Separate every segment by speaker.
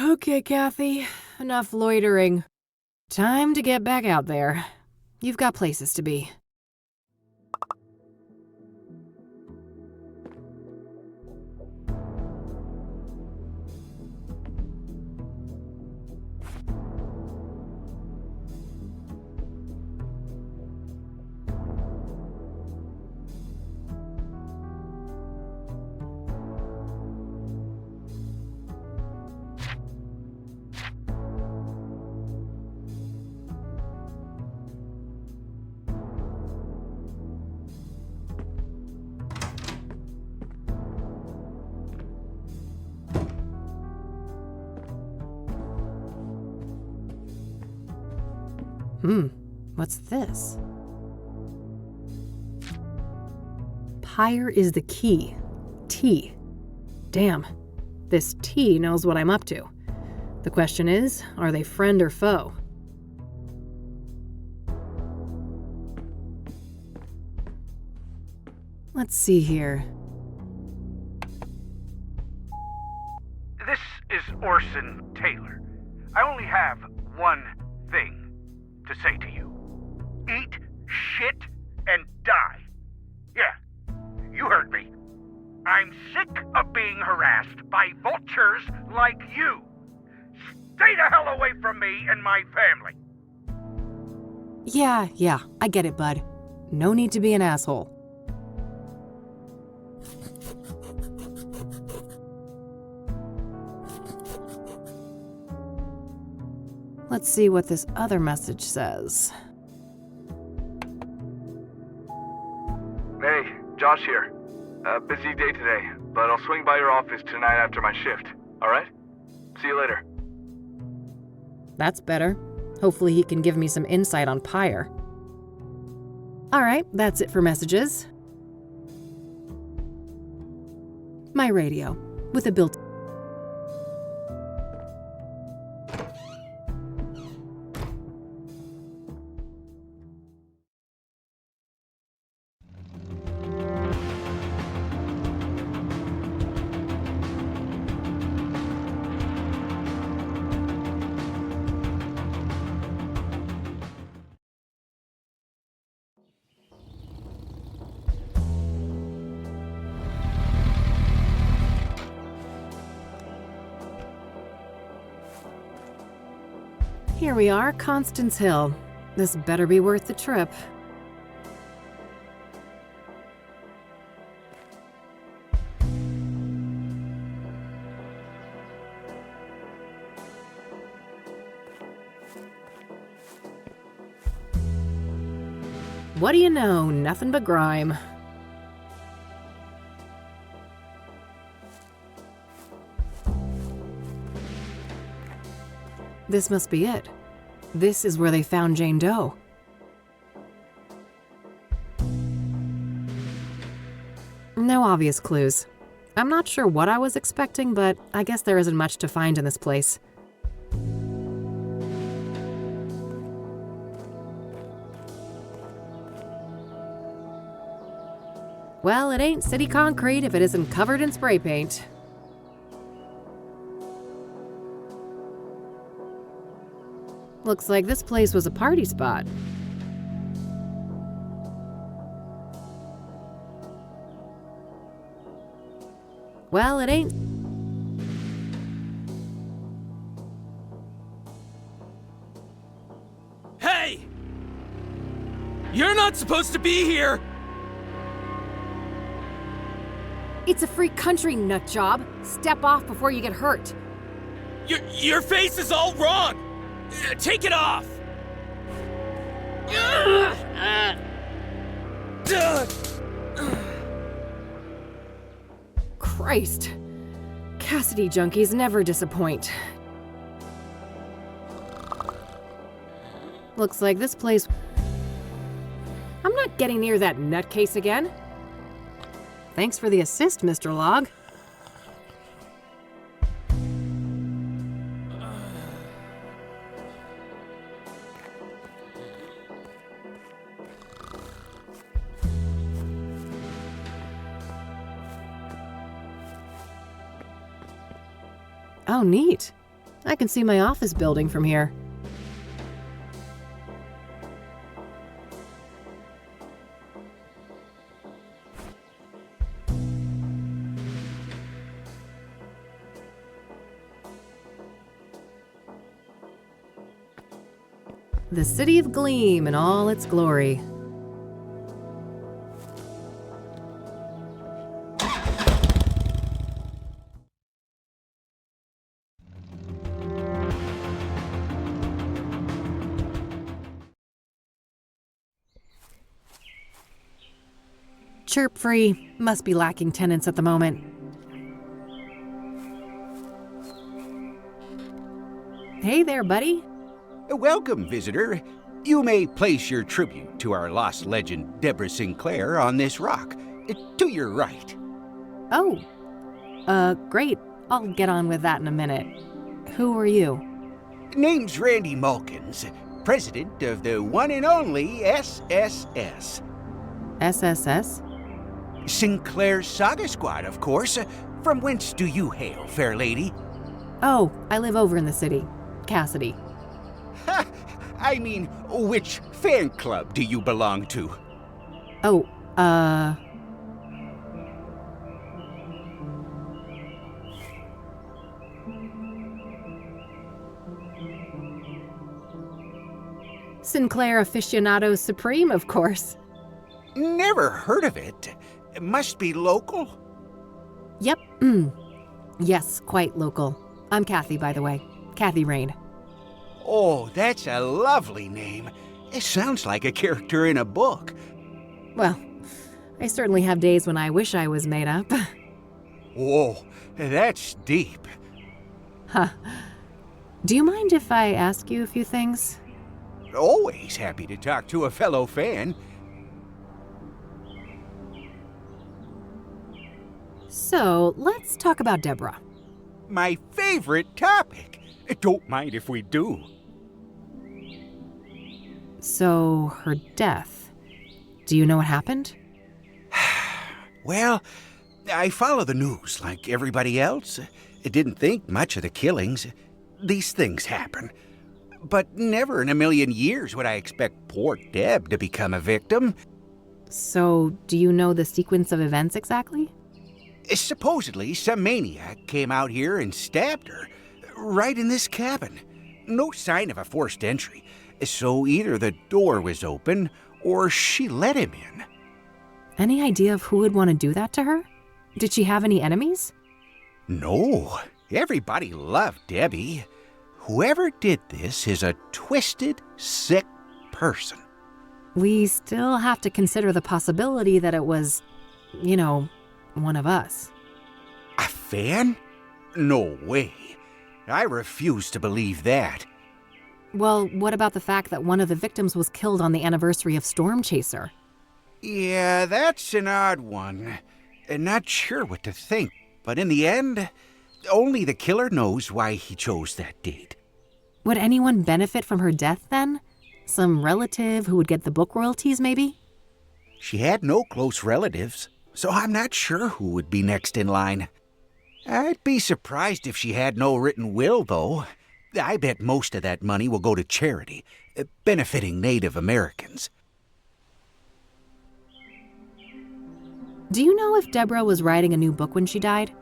Speaker 1: Okay, Kathy. Enough loitering. Time to get back out there. You've got places to be. What's this? Pyre is the key. T. Damn. This T knows what I'm up to. The question is, are they friend or foe? Let's see here.
Speaker 2: This is Orson Taylor. I only have one thing to say to you. Eat shit and die. Yeah, you heard me. I'm sick of being harassed by vultures like you. Stay the hell away from me and my family.
Speaker 1: Yeah, I get it, bud. No need to be an asshole. Let's see what this other message says.
Speaker 3: Hey, Josh here. Busy day today, but I'll swing by your office tonight after my shift, alright? See you later.
Speaker 1: That's better. Hopefully he can give me some insight on Pyre. Alright, that's it for messages. My radio, with a built-in. Here we are, Constance Hill. This better be worth the trip. What do you know? Nothing but grime. This must be it. This is where they found Jane Doe. No obvious clues. I'm not sure what I was expecting, but I guess there isn't much to find in this place. Well, it ain't city concrete if it isn't covered in spray paint. Looks like this place was a party spot. Well, it ain't...
Speaker 4: Hey! You're not supposed to be here!
Speaker 1: It's a free country, nutjob. Step off before you get hurt.
Speaker 4: Your face is all wrong! Take it off!
Speaker 1: Christ. Cassidy junkies never disappoint. Looks like this place... I'm not getting near that nutcase again. Thanks for the assist, Mr. Log. Oh, neat. I can see my office building from here. The City of Gleam in all its glory. Chirp free. Must be lacking tenants at the moment. Hey there, buddy.
Speaker 5: Welcome, visitor. You may place your tribute to our lost legend, Deborah Sinclair, on this rock. To your right.
Speaker 1: Oh. Great. I'll get on with that in a minute. Who are you?
Speaker 5: Name's Randy Mulkins, president of the one and only SSS.
Speaker 1: SSS?
Speaker 5: Sinclair Saga Squad, of course. From whence do you hail, fair lady?
Speaker 1: Oh, I live over in the city. Cassidy.
Speaker 5: Ha! I mean, which fan club do you belong to?
Speaker 1: Oh, Sinclair Aficionados Supreme, of course.
Speaker 5: Never heard of it. Must be local?
Speaker 1: Yep. Yes, quite local. I'm Kathy, by the way. Kathy Rain.
Speaker 5: Oh, that's a lovely name. It sounds like a character in a book.
Speaker 1: Well, I certainly have days when I wish I was made up.
Speaker 5: Whoa, that's deep.
Speaker 1: Huh. Do you mind if I ask you a few things?
Speaker 5: Always happy to talk to a fellow fan.
Speaker 1: So, let's talk about Deborah.
Speaker 5: My favorite topic. Don't mind if we do.
Speaker 1: So, her death. Do you know what happened?
Speaker 5: Well, I follow the news like everybody else. I didn't think much of the killings. These things happen. But never in a million years would I expect poor Deb to become a victim.
Speaker 1: So, do you know the sequence of events exactly?
Speaker 5: Supposedly, some maniac came out here and stabbed her, right in this cabin. No sign of a forced entry, so either the door was open or she let him in.
Speaker 1: Any idea of who would want to do that to her? Did she have any enemies?
Speaker 5: No, everybody loved Debbie. Whoever did this is a twisted, sick person.
Speaker 1: We still have to consider the possibility that it was, one of us.
Speaker 5: A fan? No way. I refuse to believe that.
Speaker 1: Well, what about the fact that one of the victims was killed on the anniversary of Storm Chaser?
Speaker 5: Yeah, that's an odd one. Not sure what to think, but in the end, only the killer knows why he chose that date.
Speaker 1: Would anyone benefit from her death then? Some relative who would get the book royalties, maybe?
Speaker 5: She had no close relatives, so I'm not sure who would be next in line. I'd be surprised if she had no written will, though. I bet most of that money will go to charity, benefiting Native Americans.
Speaker 1: Do you know if Deborah was writing a new book when she died?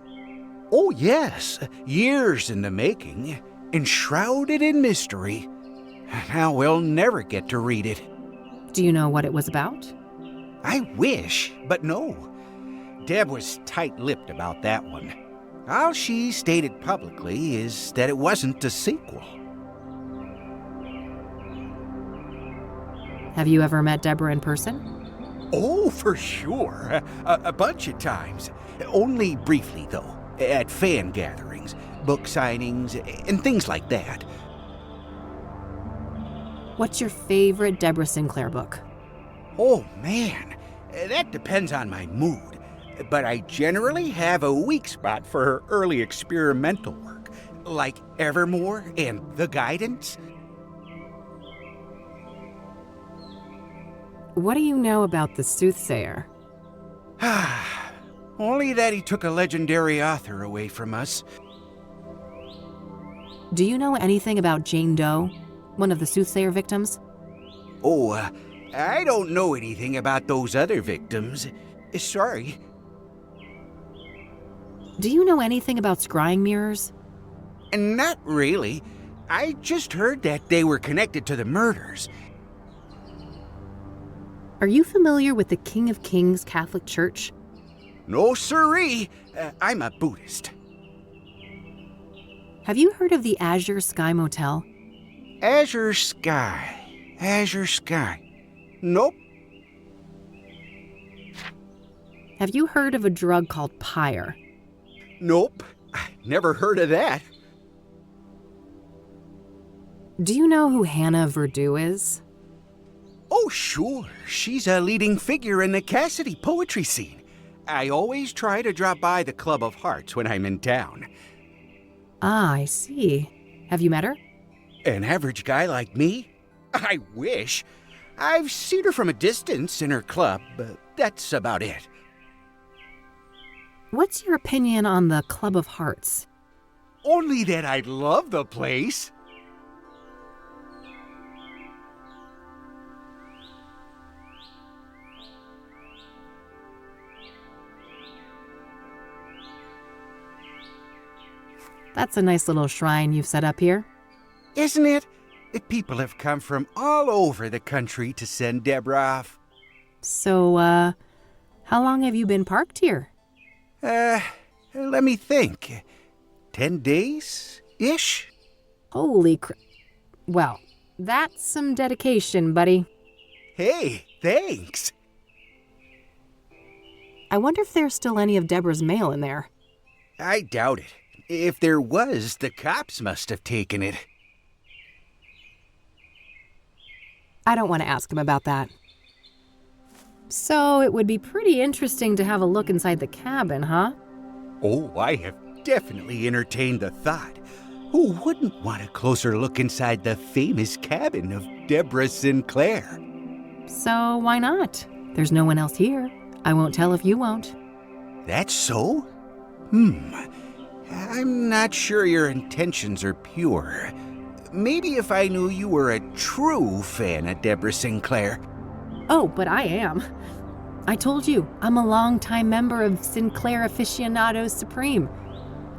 Speaker 5: Oh, yes. Years in the making. Enshrouded in mystery. Now we'll never get to read it.
Speaker 1: Do you know what it was about?
Speaker 5: I wish, but no. Deb was tight-lipped about that one. All she stated publicly is that it wasn't a sequel.
Speaker 1: Have you ever met Deborah in person?
Speaker 5: Oh, for sure. A bunch of times. Only briefly, though. At fan gatherings, book signings, and things like that.
Speaker 1: What's your favorite Deborah Sinclair book?
Speaker 5: Oh, man. That depends on my mood. But I generally have a weak spot for her early experimental work, like Evermore and The Guidance.
Speaker 1: What do you know about the Soothsayer?
Speaker 5: Only that he took a legendary author away from us.
Speaker 1: Do you know anything about Jane Doe, one of the Soothsayer victims?
Speaker 5: Oh, I don't know anything about those other victims. Sorry.
Speaker 1: Do you know anything about scrying mirrors?
Speaker 5: Not really. I just heard that they were connected to the murders.
Speaker 1: Are you familiar with the King of Kings Catholic Church?
Speaker 5: No siree. I'm a Buddhist.
Speaker 1: Have you heard of the Azure Sky Motel?
Speaker 5: Azure Sky. Azure Sky. Nope.
Speaker 1: Have you heard of a drug called Pyre?
Speaker 5: Nope. Never heard of that.
Speaker 1: Do you know who Hannah Verdew is?
Speaker 5: Oh, sure. She's a leading figure in the Cassidy poetry scene. I always try to drop by the Club of Hearts when I'm in town.
Speaker 1: Ah, I see. Have you met her?
Speaker 5: An average guy like me? I wish. I've seen her from a distance in her club, but that's about it.
Speaker 1: What's your opinion on the Club of Hearts?
Speaker 5: Only that I love the place.
Speaker 1: That's a nice little shrine you've set up here.
Speaker 5: Isn't it? People have come from all over the country to send Deborah off.
Speaker 1: So, how long have you been parked here?
Speaker 5: Let me think. 10 days-ish?
Speaker 1: Holy Well, that's some dedication, buddy.
Speaker 5: Hey, thanks.
Speaker 1: I wonder if there's still any of Deborah's mail in there.
Speaker 5: I doubt it. If there was, the cops must have taken it.
Speaker 1: I don't want to ask him about that. So it would be pretty interesting to have a look inside the cabin, huh?
Speaker 5: Oh, I have definitely entertained the thought. Who wouldn't want a closer look inside the famous cabin of Deborah Sinclair?
Speaker 1: So why not? There's no one else here. I won't tell if you won't.
Speaker 5: That's so? I'm not sure your intentions are pure. Maybe if I knew you were a true fan of Deborah Sinclair.
Speaker 1: Oh, but I am. I told you, I'm a longtime member of Sinclair Aficionados Supreme.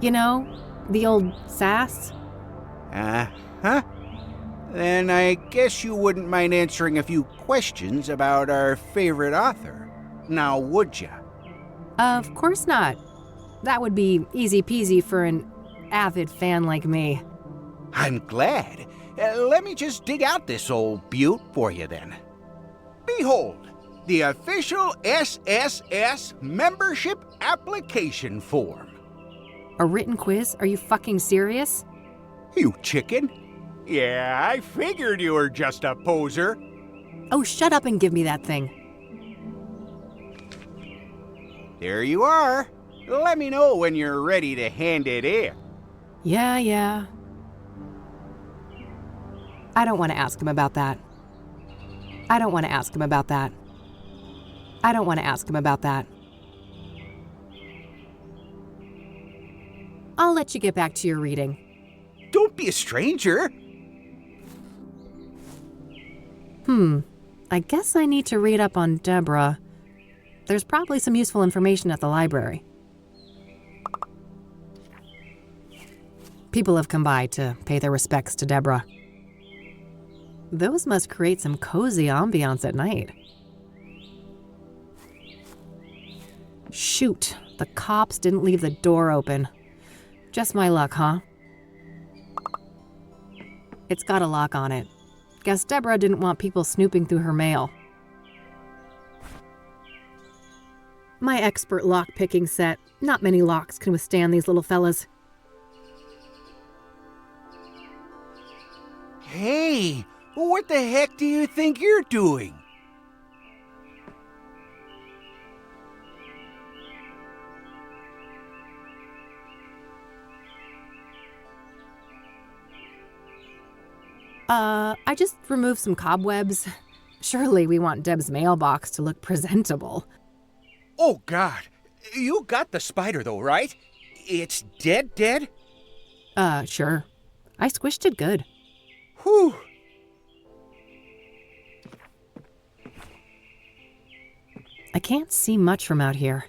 Speaker 1: You know, the old sass?
Speaker 5: Uh-huh. Then I guess you wouldn't mind answering a few questions about our favorite author. Now, would ya?
Speaker 1: Of course not. That would be easy peasy for an avid fan like me.
Speaker 5: I'm glad. Let me just dig out this old beaut for you then. Behold, the official SSS membership application form.
Speaker 1: A written quiz? Are you fucking serious?
Speaker 5: You chicken? Yeah, I figured you were just a poser.
Speaker 1: Oh, shut up and give me that thing.
Speaker 5: There you are. Let me know when you're ready to hand it in.
Speaker 1: Yeah. I don't want to ask him about that. I don't want to ask him about that. I don't want to ask him about that. I'll let you get back to your reading.
Speaker 5: Don't be a stranger.
Speaker 1: I guess I need to read up on Deborah. There's probably some useful information at the library. People have come by to pay their respects to Deborah. Those must create some cozy ambiance at night. Shoot, the cops didn't leave the door open. Just my luck, huh? It's got a lock on it. Guess Deborah didn't want people snooping through her mail. My expert lock-picking set. Not many locks can withstand these little fellas.
Speaker 5: Hey, what the heck do you think you're doing?
Speaker 1: I just removed some cobwebs. Surely we want Deb's mailbox to look presentable.
Speaker 5: Oh, God. You got the spider, though, right? It's dead?
Speaker 1: Sure. I squished it good.
Speaker 5: Whew.
Speaker 1: I can't see much from out here.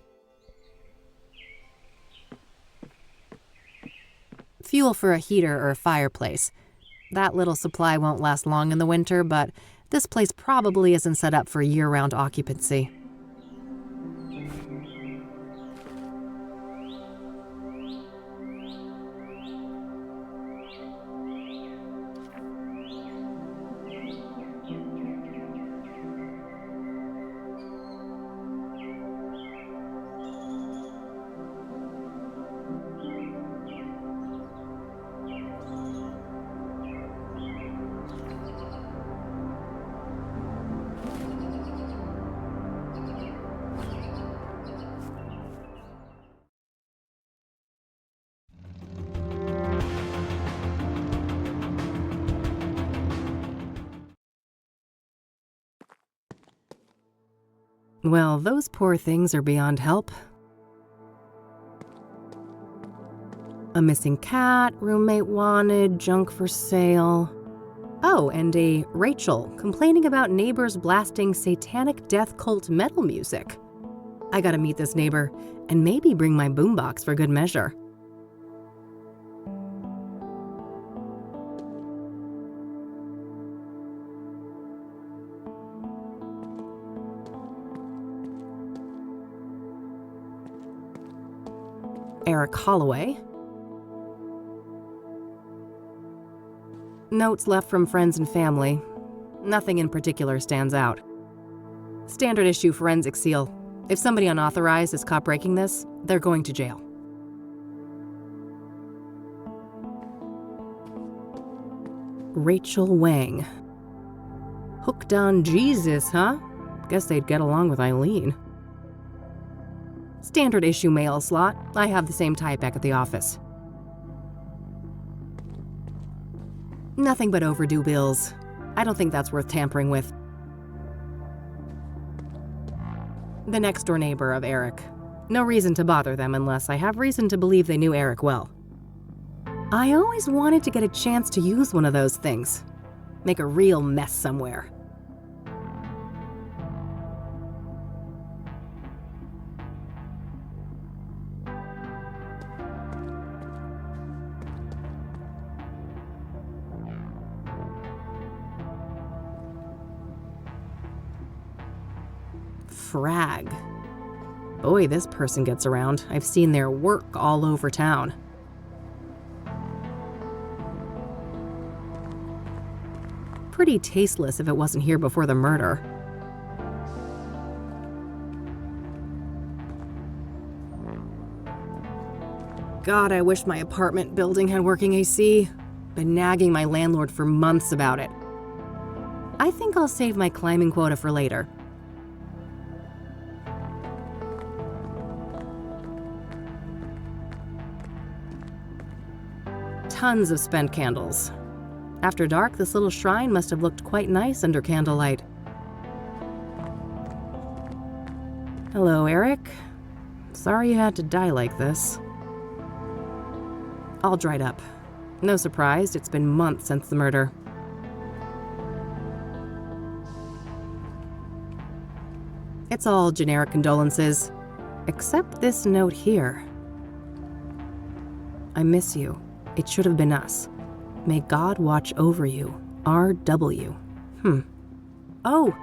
Speaker 1: Fuel for a heater or a fireplace. That little supply won't last long in the winter, but this place probably isn't set up for year-round occupancy. Well, those poor things are beyond help. A missing cat, roommate wanted, junk for sale. Oh, and a Rachel complaining about neighbors blasting satanic death cult metal music. I gotta meet this neighbor and maybe bring my boombox for good measure. Eric Holloway. Notes left from friends and family. Nothing in particular stands out. Standard issue forensic seal. If somebody unauthorized is caught breaking this, they're going to jail. Rachel Wang. Hooked on Jesus, huh? Guess they'd get along with Eileen. Standard issue mail slot. I have the same type back at the office. Nothing but overdue bills. I don't think that's worth tampering with. The next door neighbor of Eric. No reason to bother them unless I have reason to believe they knew Eric well. I always wanted to get a chance to use one of those things. Make a real mess somewhere. Frag. Boy, this person gets around. I've seen their work all over town. Pretty tasteless if it wasn't here before the murder. God, I wish my apartment building had working AC. Been nagging my landlord for months about it. I think I'll save my climbing quota for later. Tons of spent candles. After dark, this little shrine must have looked quite nice under candlelight. Hello, Eric. Sorry you had to die like this. All dried up. No surprise, it's been months since the murder. It's all generic condolences, except this note here. I miss you. It should have been us. May God watch over you. R.W. Oh,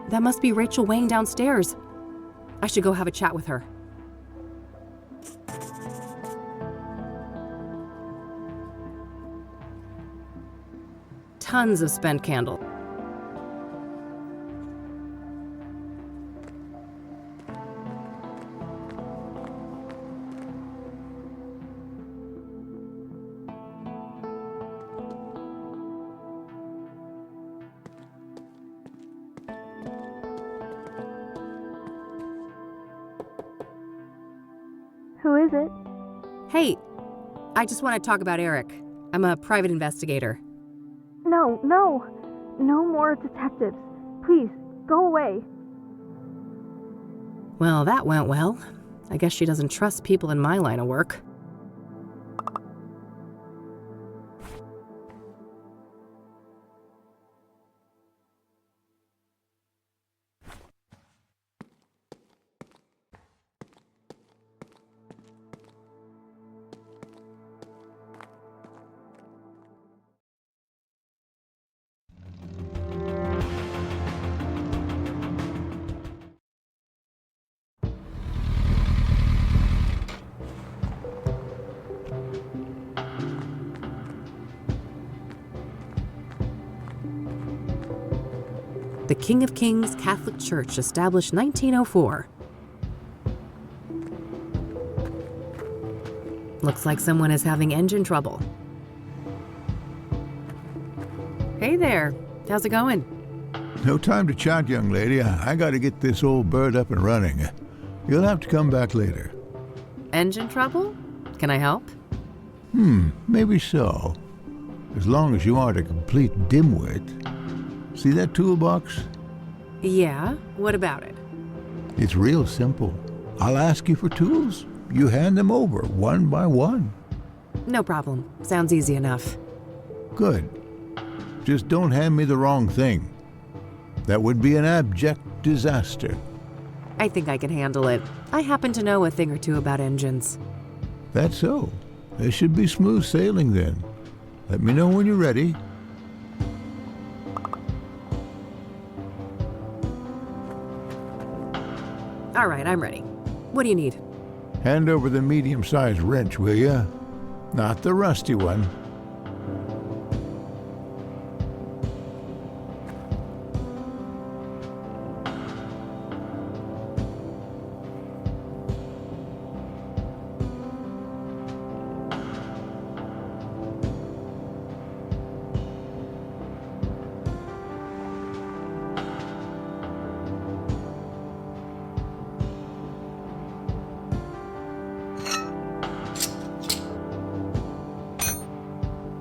Speaker 1: that must be Rachel Wang downstairs. I should go have a chat with her. Tons of spent candle.
Speaker 6: Who is it?
Speaker 1: Hey, I just want to talk about Eric. I'm a private investigator.
Speaker 6: No more detectives. Please, go away.
Speaker 1: Well, that went well. I guess she doesn't trust people in my line of work. King of Kings Catholic Church, established 1904. Looks like someone is having engine trouble. Hey there, how's it going?
Speaker 7: No time to chat, young lady. I gotta get this old bird up and running. You'll have to come back later.
Speaker 1: Engine trouble? Can I help?
Speaker 7: Maybe so. As long as you aren't a complete dimwit. See that toolbox?
Speaker 1: Yeah, what about it?
Speaker 7: It's real simple. I'll ask you for tools. You hand them over, one by one.
Speaker 1: No problem. Sounds easy enough.
Speaker 7: Good. Just don't hand me the wrong thing. That would be an abject disaster.
Speaker 1: I think I can handle it. I happen to know a thing or two about engines.
Speaker 7: That's so. There should be smooth sailing then. Let me know when you're ready.
Speaker 1: All right, I'm ready. What do you need?
Speaker 7: Hand over the medium-sized wrench, will ya? Not the rusty one.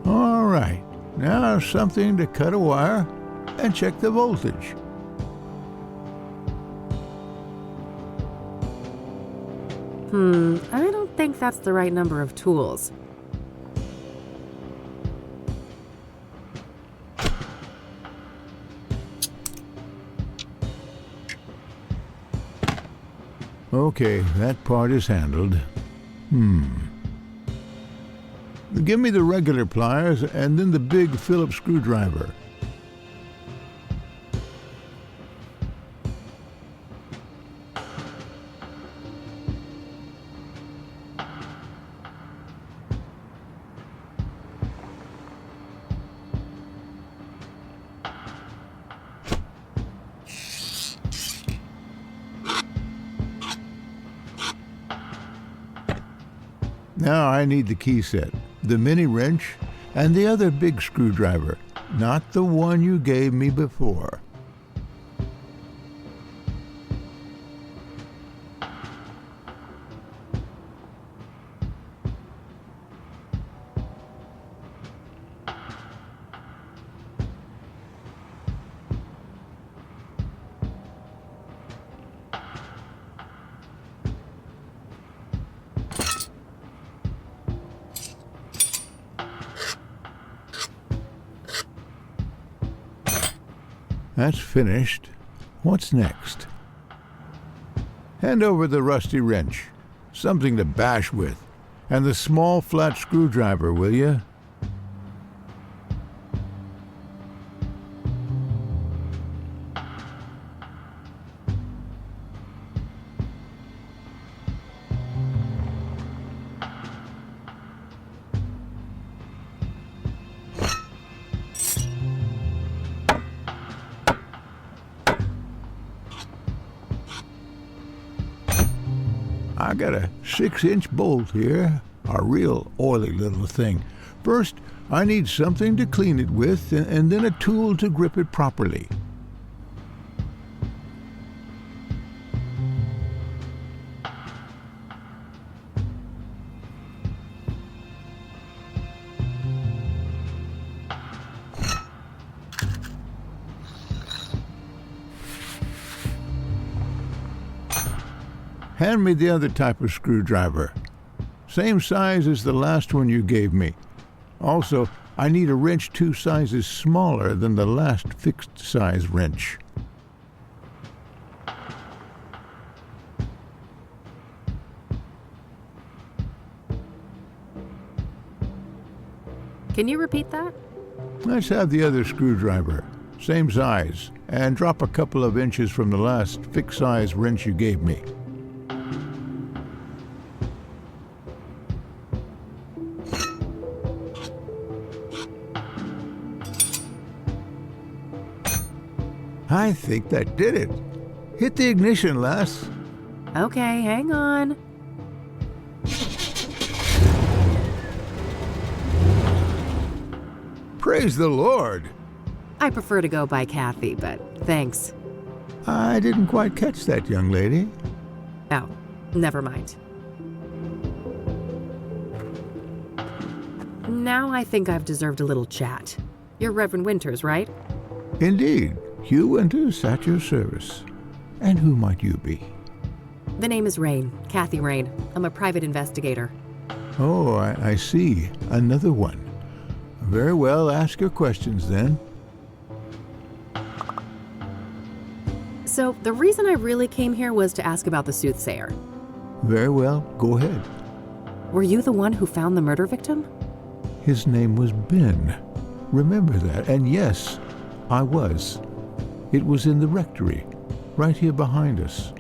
Speaker 7: All right, now something to cut a wire and check the voltage.
Speaker 1: I don't think that's the right number of tools.
Speaker 7: Okay, that part is handled. Give me the regular pliers and then the big Phillips screwdriver. Now I need the key set, the mini wrench, and the other big screwdriver, not the one you gave me before. That's finished. What's next? Hand over the rusty wrench, something to bash with, and the small flat screwdriver, will you? I got a 6-inch bolt here, a real oily little thing. First, I need something to clean it with, and then a tool to grip it properly. Hand me the other type of screwdriver. Same size as the last one you gave me. Also, I need a wrench 2 sizes smaller than the last fixed size wrench.
Speaker 1: Can you repeat that?
Speaker 7: Let's have the other screwdriver. Same size, and drop a couple of inches from the last fixed size wrench you gave me. I think that did it. Hit the ignition, lass.
Speaker 1: Okay, hang on.
Speaker 7: Praise the Lord.
Speaker 1: I prefer to go by Kathy, but thanks.
Speaker 7: I didn't quite catch that, young lady.
Speaker 1: Oh, never mind. Now I think I've deserved a little chat. You're Reverend Winters, right?
Speaker 7: Indeed. Hugh Winters at your service. And who might you be?
Speaker 1: The name is Rain, Kathy Rain. I'm a private investigator.
Speaker 7: Oh, I see. Another one. Very well, ask your questions then.
Speaker 1: So, the reason I really came here was to ask about the Soothsayer.
Speaker 7: Very well, go ahead.
Speaker 1: Were you the one who found the murder victim?
Speaker 7: His name was Ben. Remember that. And yes, I was. It was in the rectory, right here behind us.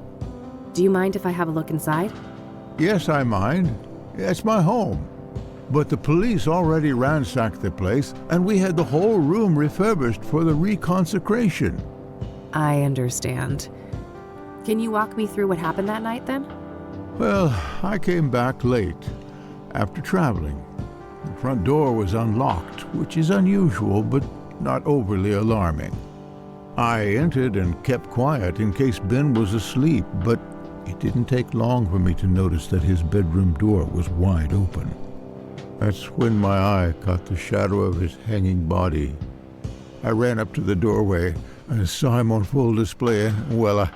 Speaker 1: Do you mind if I have a look inside?
Speaker 7: Yes, I mind. It's my home. But the police already ransacked the place, and we had the whole room refurbished for the reconsecration.
Speaker 1: I understand. Can you walk me through what happened that night, then?
Speaker 7: Well, I came back late, after traveling. The front door was unlocked, which is unusual, but not overly alarming. I entered and kept quiet in case Ben was asleep, but it didn't take long for me to notice that his bedroom door was wide open. That's when my eye caught the shadow of his hanging body. I ran up to the doorway and saw him on full display, and, well,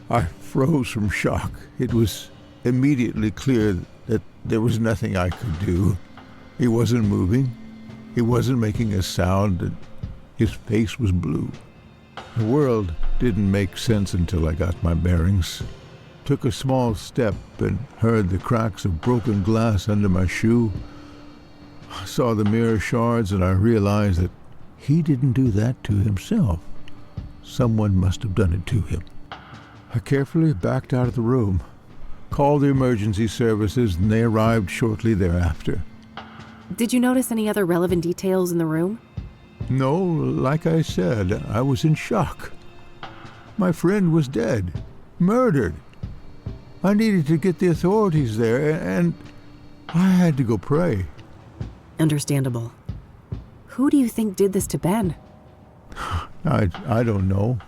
Speaker 7: I froze from shock. It was immediately clear that there was nothing I could do. He wasn't moving. He wasn't making a sound, and his face was blue. The world didn't make sense until I got my bearings. Took a small step and heard the cracks of broken glass under my shoe. I saw the mirror shards and I realized that he didn't do that to himself. Someone must have done it to him. I carefully backed out of the room, called the emergency services, and they arrived shortly thereafter.
Speaker 1: Did you notice any other relevant details in the room?
Speaker 7: No, like I said, I was in shock. My friend was dead, murdered. I needed to get the authorities there, and I had to go pray.
Speaker 1: Understandable. Who do you think did this to Ben?
Speaker 7: I don't know.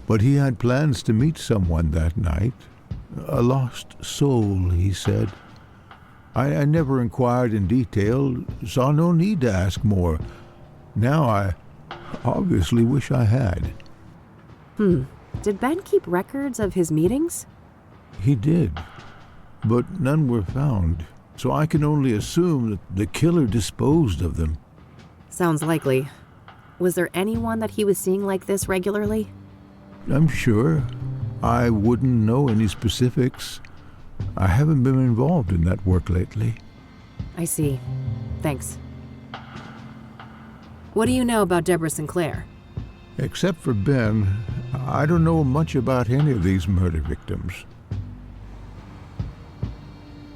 Speaker 7: But he had plans to meet someone that night. A lost soul, he said. I never inquired in detail, saw no need to ask more. Now I obviously wish I had.
Speaker 1: Did Ben keep records of his meetings?
Speaker 7: He did, but none were found, so I can only assume that the killer disposed of them.
Speaker 1: Sounds likely. Was there anyone that he was seeing like this regularly?
Speaker 7: I'm sure. I wouldn't know any specifics. I haven't been involved in that work lately.
Speaker 1: I see. Thanks. What do you know about Deborah Sinclair?
Speaker 7: Except for Ben, I don't know much about any of these murder victims.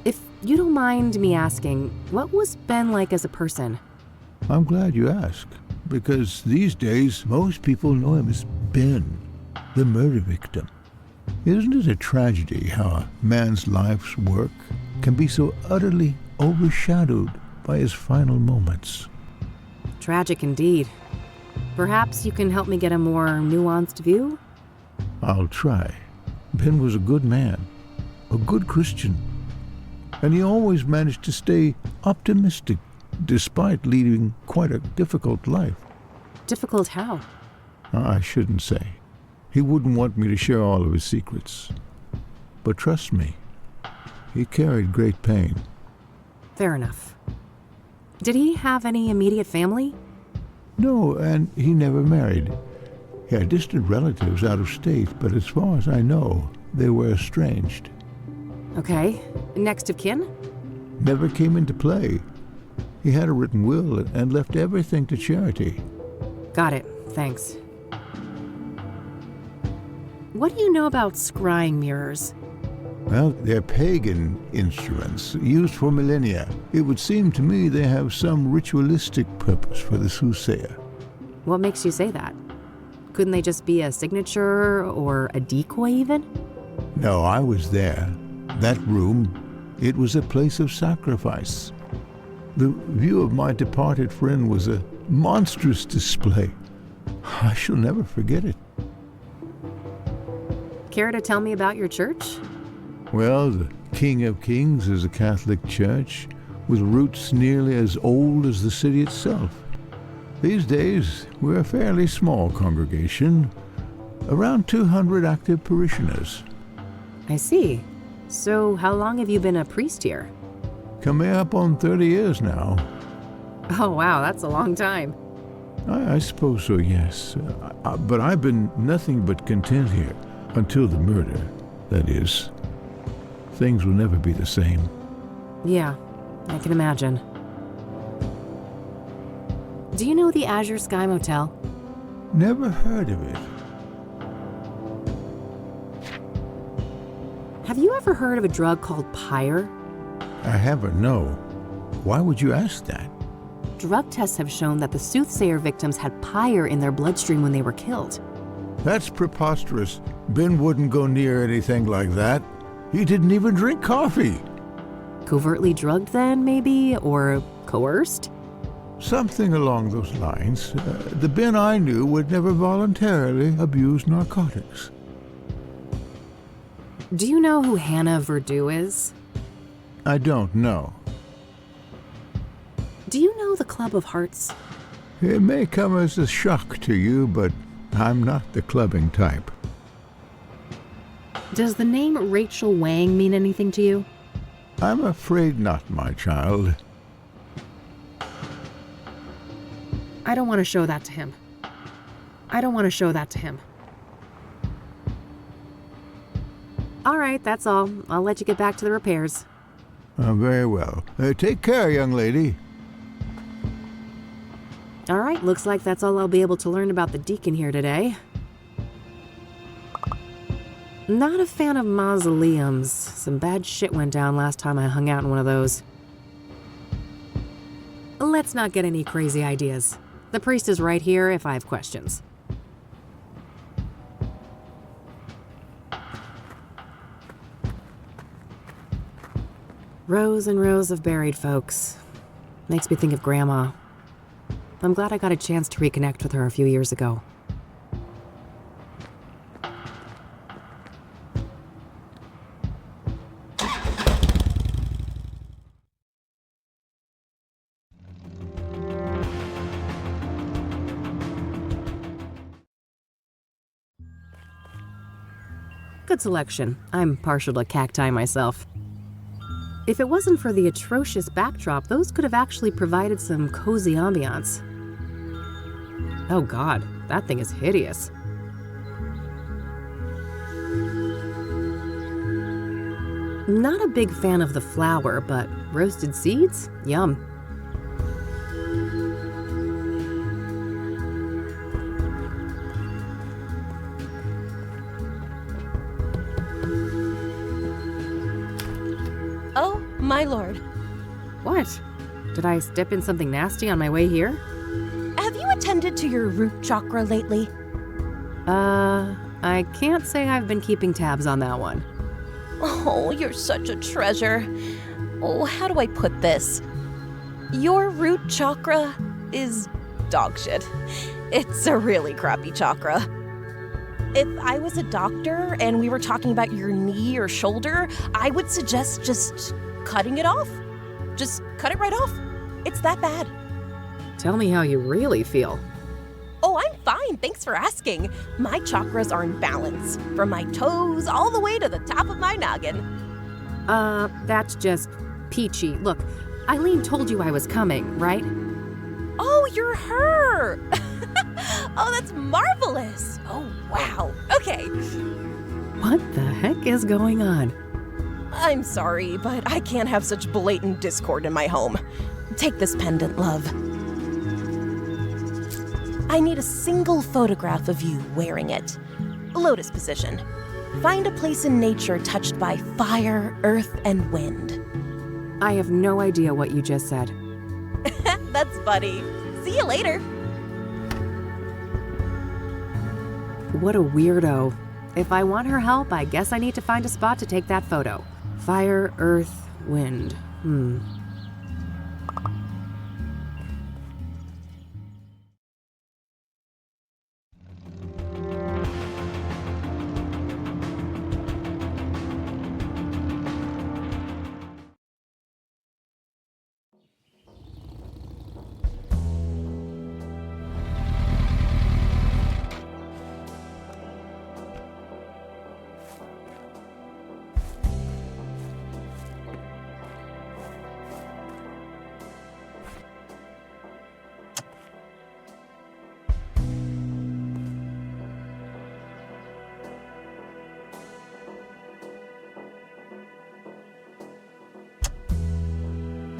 Speaker 1: If you don't mind me asking, what was Ben like as a person?
Speaker 7: I'm glad you asked, because these days most people know him as Ben, the murder victim. Isn't it a tragedy how a man's life's work can be so utterly overshadowed by his final moments?
Speaker 1: Tragic indeed. Perhaps you can help me get a more nuanced view?
Speaker 7: I'll try. Ben was a good man, a good Christian, and he always managed to stay optimistic despite leading quite a difficult life.
Speaker 1: Difficult how?
Speaker 7: I shouldn't say. He wouldn't want me to share all of his secrets. But trust me, he carried great pain.
Speaker 1: Fair enough. Did he have any immediate family?
Speaker 7: No, and he never married. He had distant relatives out of state, but as far as I know, they were estranged.
Speaker 1: Okay. Next of kin?
Speaker 7: Never came into play. He had a written will and left everything to charity.
Speaker 1: Got it. Thanks. What do you know about scrying mirrors?
Speaker 7: Well, they're pagan instruments used for millennia. It would seem to me they have some ritualistic purpose for the Soothsayer.
Speaker 1: What makes you say that? Couldn't they just be a signature or a decoy even?
Speaker 7: No, I was there. That room, it was a place of sacrifice. The view of my departed friend was a monstrous display. I shall never forget it.
Speaker 1: Care to tell me about your church?
Speaker 7: Well, the King of Kings is a Catholic church with roots nearly as old as the city itself. These days, we're a fairly small congregation, around 200 active parishioners.
Speaker 1: I see. So how long have you been a priest here?
Speaker 7: Coming up on 30 years now.
Speaker 1: Oh wow, that's a long time.
Speaker 7: I suppose so, yes. But I've been nothing but content here until the murder, that is. Things will never be the same.
Speaker 1: Yeah, I can imagine. Do you know the Azure Sky Motel?
Speaker 7: Never heard of it.
Speaker 1: Have you ever heard of a drug called Pyre?
Speaker 7: I haven't, no. Why would you ask that?
Speaker 1: Drug tests have shown that the Soothsayer victims had Pyre in their bloodstream when they were killed.
Speaker 7: That's preposterous. Ben wouldn't go near anything like that. He didn't even drink coffee.
Speaker 1: Covertly drugged then, maybe? Or coerced?
Speaker 7: Something along those lines. The Ben I knew would never voluntarily abuse narcotics.
Speaker 1: Do you know who Hannah Verdew is?
Speaker 7: I don't know.
Speaker 1: Do you know the Club of Hearts?
Speaker 7: It may come as a shock to you, but I'm not the clubbing type.
Speaker 1: Does the name Rachel Wang mean anything to you?
Speaker 7: I'm afraid not, my child.
Speaker 1: I don't want to show that to him. I don't want to show that to him. All right, that's all. I'll let you get back to the repairs.
Speaker 7: Very well. Take care, young lady.
Speaker 1: All right, looks like that's all I'll be able to learn about the deacon here today. Not a fan of mausoleums. Some bad shit went down last time I hung out in one of those. Let's not get any crazy ideas. The priest is right here if I have questions. Rows and rows of buried folks. Makes me think of Grandma. I'm glad I got a chance to reconnect with her a few years ago. Good selection. I'm partial to cacti myself. If it wasn't for the atrocious backdrop, those could have actually provided some cozy ambiance. Oh god, that thing is hideous. Not a big fan of the flower, but roasted seeds? Yum.
Speaker 8: Oh, my lord.
Speaker 1: What? Did I step in something nasty on my way here?
Speaker 8: Have you attended to your root chakra lately?
Speaker 1: I can't say I've been keeping tabs on that one.
Speaker 8: Oh, you're such a treasure. Oh, how do I put this? Your root chakra is dog shit. It's a really crappy chakra. If I was a doctor and we were talking about your knee or shoulder, I would suggest just cutting it off. Just cut it right off. It's that bad.
Speaker 1: Tell me how you really feel.
Speaker 8: Oh, I'm fine. Thanks for asking. My chakras are in balance, from my toes all the way to the top of my noggin.
Speaker 1: That's just peachy. Look, Eileen told you I was coming, right?
Speaker 8: Oh, you're her! Oh, that's marvelous! Oh, wow. Okay.
Speaker 1: What the heck is going on?
Speaker 8: I'm sorry, but I can't have such blatant discord in my home. Take this pendant, love. I need a single photograph of you wearing it. Lotus position. Find a place in nature touched by fire, earth, and wind.
Speaker 1: I have no idea what you just said.
Speaker 8: That's funny. See you later.
Speaker 1: What a weirdo. If I want her help, I guess I need to find a spot to take that photo. Fire, earth, wind.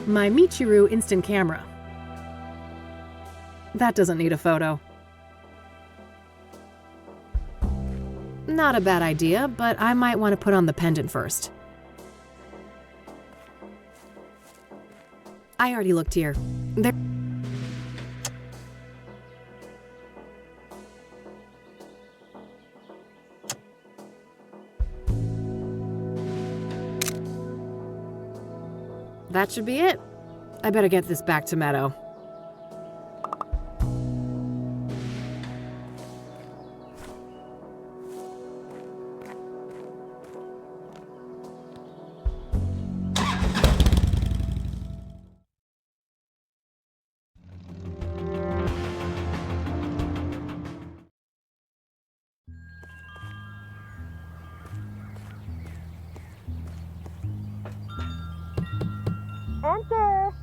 Speaker 1: My Michiru instant camera. That doesn't need a photo. Not a bad idea, but I might want to put on the pendant first. I already looked here. There. That should be it. I better get this back to Meadow.
Speaker 6: Enter!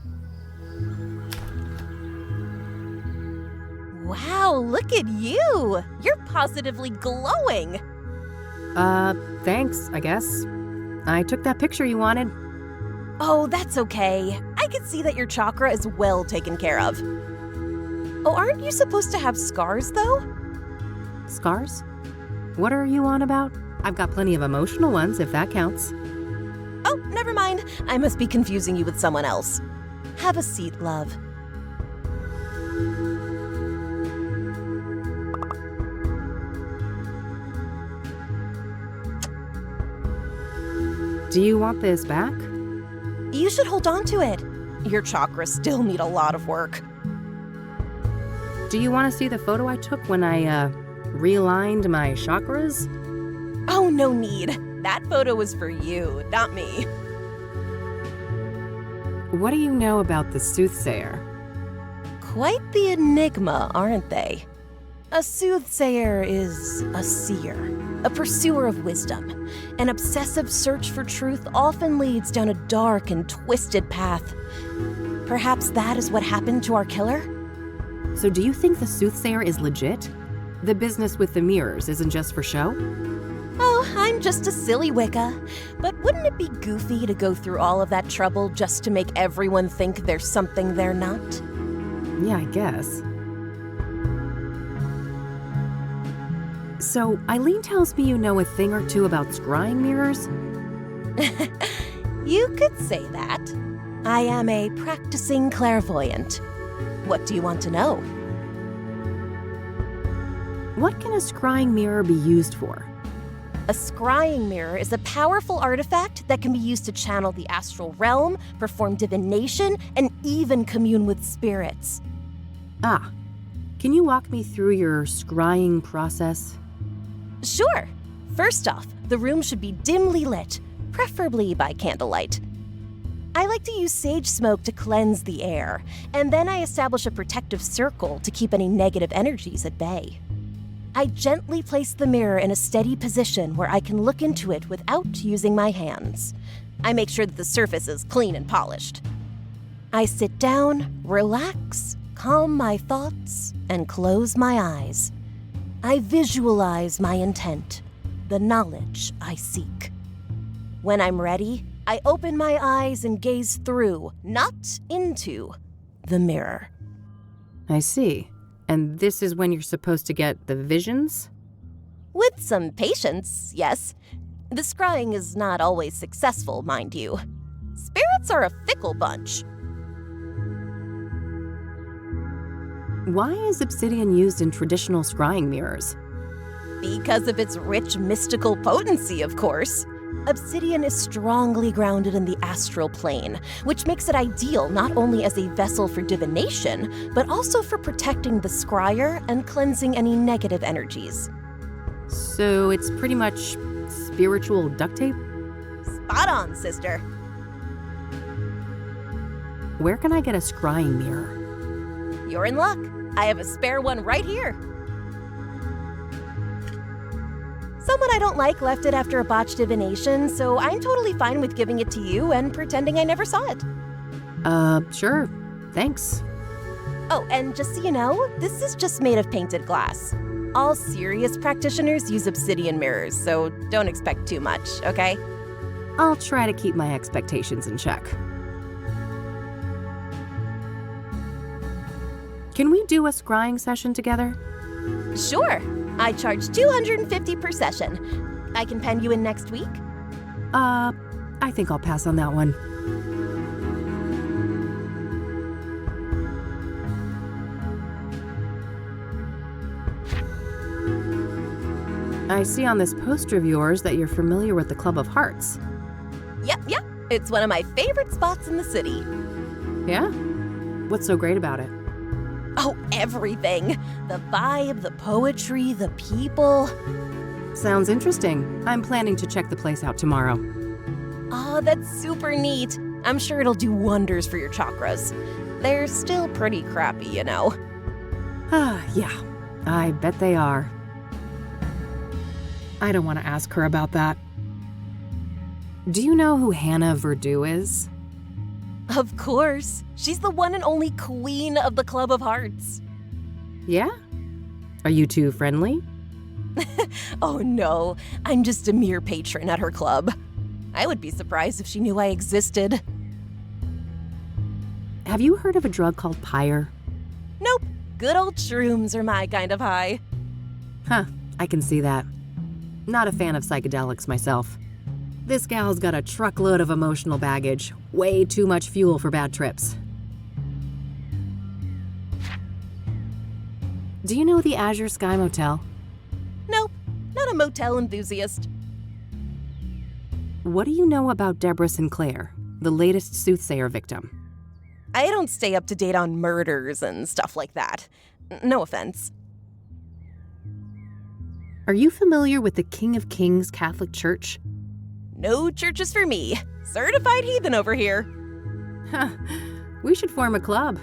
Speaker 8: Wow, look at you! You're positively glowing!
Speaker 1: Thanks, I guess. I took that picture you wanted.
Speaker 8: Oh, that's okay. I can see that your chakra is well taken care of. Oh, aren't you supposed to have scars, though?
Speaker 1: Scars? What are you on about? I've got plenty of emotional ones, if that counts.
Speaker 8: Oh, never mind. I must be confusing you with someone else. Have a seat, love.
Speaker 1: Do you want this back?
Speaker 8: You should hold on to it. Your chakras still need a lot of work.
Speaker 1: Do you want to see the photo I took when I, realigned my chakras?
Speaker 8: Oh, no need. That photo was for you, not me.
Speaker 1: What do you know about the Soothsayer?
Speaker 8: Quite the enigma, aren't they? A soothsayer is a seer, a pursuer of wisdom. An obsessive search for truth often leads down a dark and twisted path. Perhaps that is what happened to our killer?
Speaker 1: So do you think the Soothsayer is legit? The business with the mirrors isn't just for show?
Speaker 8: Oh, I'm just a silly Wicca. But wouldn't it be goofy to go through all of that trouble just to make everyone think there's something they're not?
Speaker 1: Yeah, I guess. So, Eileen tells me you know a thing or two about scrying mirrors?
Speaker 8: You could say that. I am a practicing clairvoyant. What do you want to know?
Speaker 1: What can a scrying mirror be used for?
Speaker 8: A scrying mirror is a powerful artifact that can be used to channel the astral realm, perform divination, and even commune with spirits.
Speaker 1: Ah, can you walk me through your scrying process?
Speaker 8: Sure. First off, the room should be dimly lit, preferably by candlelight. I like to use sage smoke to cleanse the air, and then I establish a protective circle to keep any negative energies at bay. I gently place the mirror in a steady position where I can look into it without using my hands. I make sure that the surface is clean and polished. I sit down, relax, calm my thoughts, and close my eyes. I visualize my intent, the knowledge I seek. When I'm ready, I open my eyes and gaze through, not into, the mirror.
Speaker 1: I see. And this is when you're supposed to get the visions?
Speaker 8: With some patience, yes. The scrying is not always successful, mind you. Spirits are a fickle bunch.
Speaker 1: Why is obsidian used in traditional scrying mirrors?
Speaker 8: Because of its rich mystical potency, of course. Obsidian is strongly grounded in the astral plane, which makes it ideal not only as a vessel for divination, but also for protecting the scryer and cleansing any negative energies.
Speaker 1: So it's pretty much spiritual duct tape?
Speaker 8: Spot on, sister.
Speaker 1: Where can I get a scrying mirror?
Speaker 8: You're in luck. I have a spare one right here. Someone I don't like left it after a botched divination, so I'm totally fine with giving it to you and pretending I never saw it.
Speaker 1: Sure. Thanks.
Speaker 8: Oh, and just so you know, this is just made of painted glass. All serious practitioners use obsidian mirrors, so don't expect too much, okay?
Speaker 1: I'll try to keep my expectations in check. Can we do a scrying session together?
Speaker 8: Sure. I charge $250 per session. I can pen you in next week?
Speaker 1: I think I'll pass on that one. I see on this poster of yours that you're familiar with the Club of Hearts.
Speaker 8: Yep. It's one of my favorite spots in the city.
Speaker 1: Yeah? What's so great about it?
Speaker 8: Oh, everything. The vibe, the poetry, the people.
Speaker 1: Sounds interesting. I'm planning to check the place out tomorrow.
Speaker 8: Oh, that's super neat. I'm sure it'll do wonders for your chakras. They're still pretty crappy, you know.
Speaker 1: Yeah, I bet they are. I don't want to ask her about that. Do you know who Hannah Verdu is?
Speaker 8: Of course. She's the one and only queen of the Club of Hearts.
Speaker 1: Yeah? Are you two friendly?
Speaker 8: Oh no, I'm just a mere patron at her club. I would be surprised if she knew I existed.
Speaker 1: Have you heard of a drug called pyre?
Speaker 8: Nope. Good old shrooms are my kind of high.
Speaker 1: Huh, I can see that. Not a fan of psychedelics myself. This gal's got a truckload of emotional baggage. Way too much fuel for bad trips. Do you know the Azure Sky Motel?
Speaker 8: Nope, not a motel enthusiast.
Speaker 1: What do you know about Deborah Sinclair, the latest Soothsayer victim?
Speaker 8: I don't stay up to date on murders and stuff like that. No offense.
Speaker 1: Are you familiar with the King of Kings Catholic Church?
Speaker 8: No churches for me. Certified heathen over here.
Speaker 1: Huh, we should form a club.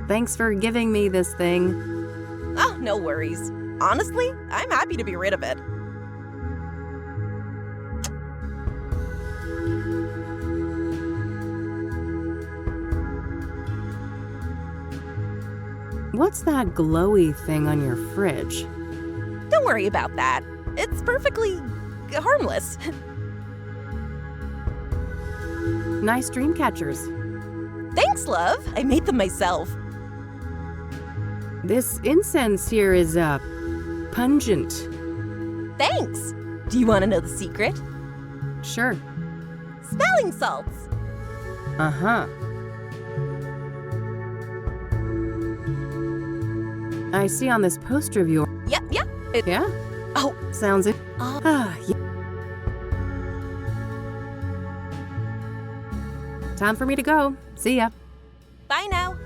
Speaker 1: Thanks for giving me this thing.
Speaker 8: Oh, no worries. Honestly, I'm happy to be rid of it.
Speaker 1: What's that glowy thing on your fridge?
Speaker 8: Don't worry about that. It's perfectly harmless.
Speaker 1: Nice dream catchers.
Speaker 8: Thanks, love. I made them myself.
Speaker 1: This incense here is, pungent.
Speaker 8: Thanks. Do you want to know the secret?
Speaker 1: Sure.
Speaker 8: Smelling salts.
Speaker 1: Uh-huh. I see on this poster of yours.
Speaker 8: Yep.
Speaker 1: Yeah?
Speaker 8: Oh.
Speaker 1: Sounds it. Yeah. Time for me to go. See ya.
Speaker 8: Bye now.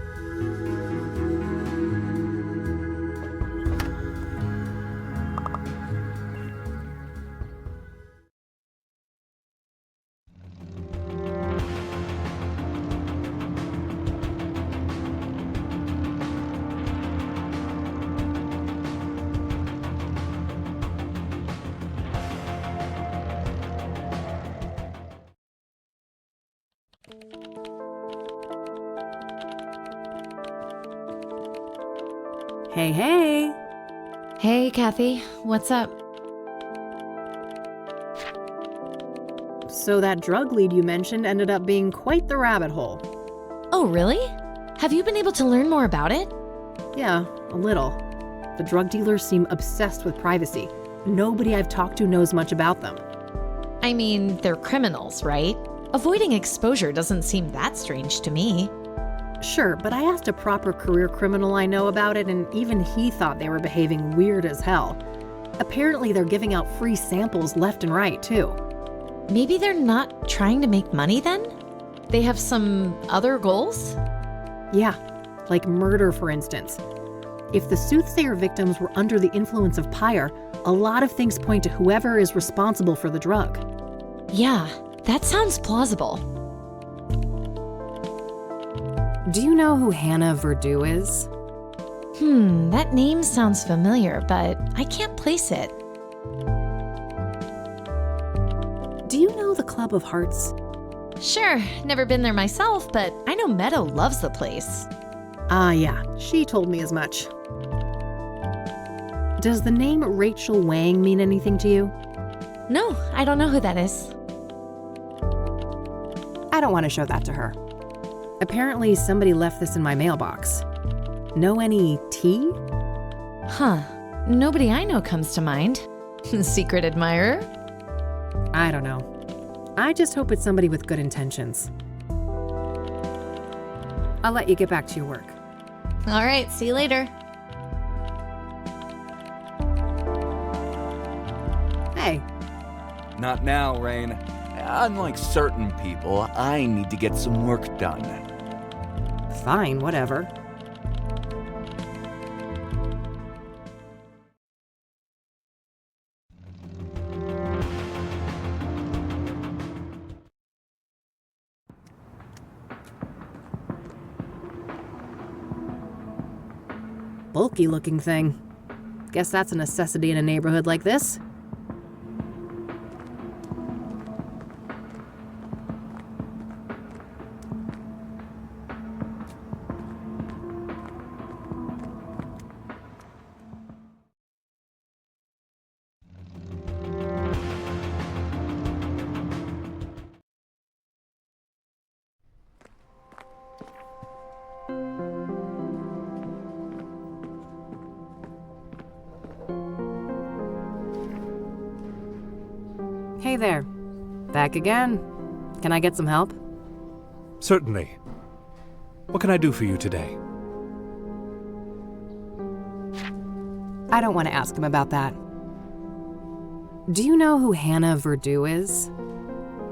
Speaker 1: Hey.
Speaker 9: Hey, Kathy. What's up?
Speaker 1: So that drug lead you mentioned ended up being quite the rabbit hole.
Speaker 9: Oh, really? Have you been able to learn more about it?
Speaker 1: Yeah, a little. The drug dealers seem obsessed with privacy. Nobody I've talked to knows much about them.
Speaker 9: I mean, they're criminals, right? Avoiding exposure doesn't seem that strange to me.
Speaker 1: Sure, but I asked a proper career criminal I know about it, and even he thought they were behaving weird as hell. Apparently, they're giving out free samples left and right, too.
Speaker 9: Maybe they're not trying to make money then? They have some other goals?
Speaker 1: Yeah, like murder, for instance. If the Soothsayer victims were under the influence of Pyre, a lot of things point to whoever is responsible for the drug.
Speaker 9: Yeah, that sounds plausible.
Speaker 1: Do you know who Hannah Verdew is?
Speaker 9: That name sounds familiar, but I can't place it.
Speaker 1: Do you know the Club of Hearts?
Speaker 9: Sure, never been there myself, but I know Meadow loves the place.
Speaker 1: Yeah, she told me as much. Does the name Rachel Wang mean anything to you?
Speaker 9: No, I don't know who that is.
Speaker 1: I don't want to show that to her. Apparently, somebody left this in my mailbox. Know any tea?
Speaker 9: Huh, nobody I know comes to mind. Secret admirer?
Speaker 1: I don't know. I just hope it's somebody with good intentions. I'll let you get back to your work.
Speaker 9: All right, see you later.
Speaker 1: Hey,
Speaker 10: Not now, Rain. Unlike certain people, I need to get some work done.
Speaker 1: fine, whatever. Bulky looking thing. Guess that's a necessity in a neighborhood like this. Hey there. Back again. Can I get some help?
Speaker 11: Certainly. What can I do for you today?
Speaker 1: I don't want to ask him about that. Do you know who Hannah Verdew is?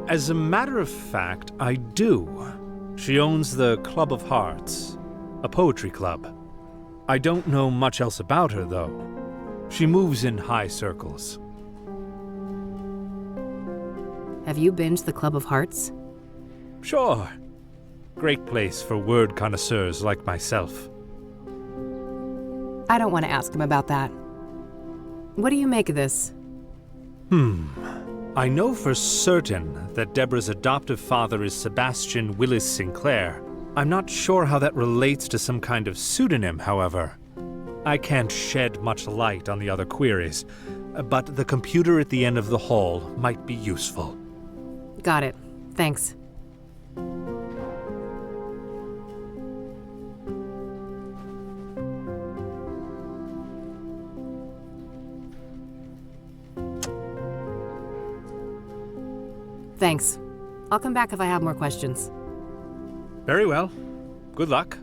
Speaker 11: As a matter of fact, I do. She owns the Club of Hearts, a poetry club. I don't know much else about her, though. She moves in high circles.
Speaker 1: Have you been to the Club of Hearts?
Speaker 11: Sure. Great place for word connoisseurs like myself.
Speaker 1: I don't want to ask him about that. What do you make of this?
Speaker 11: I know for certain that Deborah's adoptive father is Sebastian Willis Sinclair. I'm not sure how that relates to some kind of pseudonym, however. I can't shed much light on the other queries, but the computer at the end of the hall might be useful.
Speaker 1: Got it. Thanks. Thanks. I'll come back if I have more questions.
Speaker 11: Very well. Good luck.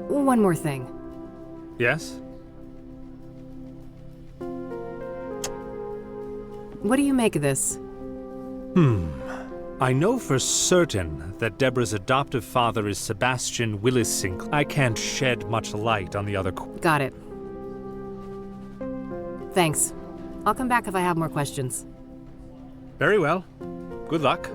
Speaker 1: One more thing.
Speaker 11: Yes?
Speaker 1: What do you make of this?
Speaker 11: I know for certain that Deborah's adoptive father is Sebastian Willis Sinclair. I can't shed much light on the other.
Speaker 1: Got it. Thanks. I'll come back if I have more questions.
Speaker 11: Very well. Good luck.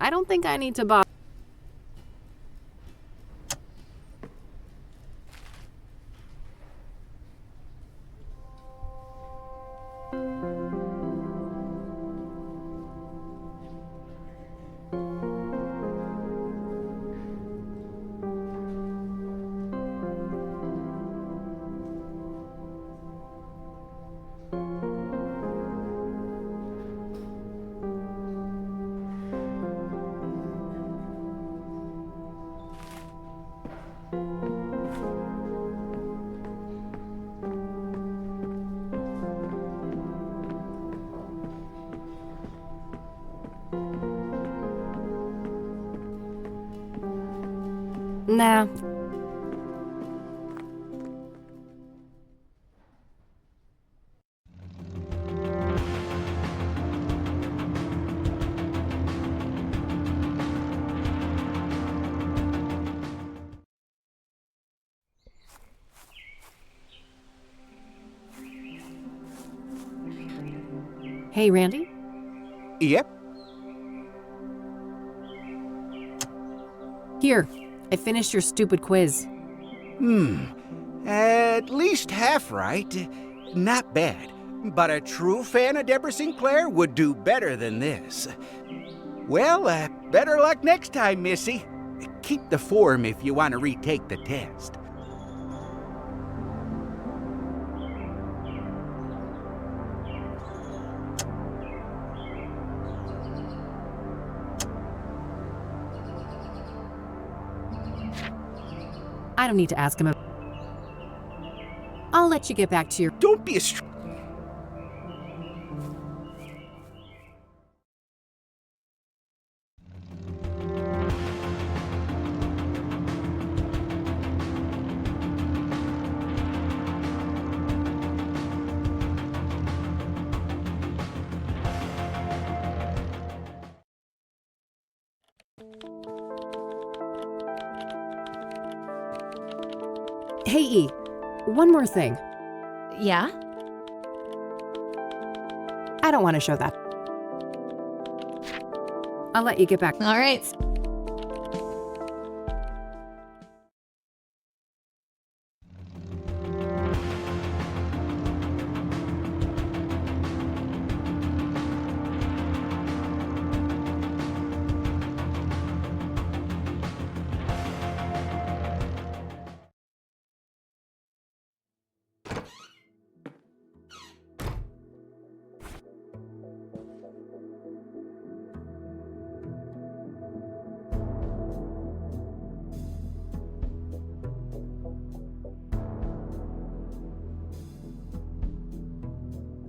Speaker 1: I don't think I need to bother. Nah. Hey, Randy?
Speaker 5: Yep.
Speaker 1: Here, I finished your stupid quiz.
Speaker 5: At least half right. Not bad. But a true fan of Deborah Sinclair would do better than this. Well, better luck next time, Missy. Keep the form if you want to retake the test.
Speaker 1: I don't need to ask him. I'll let you get back to your...
Speaker 5: Don't be a
Speaker 1: Hey, E, one more thing.
Speaker 9: Yeah?
Speaker 1: I don't want to show that. I'll let you get back.
Speaker 9: All right.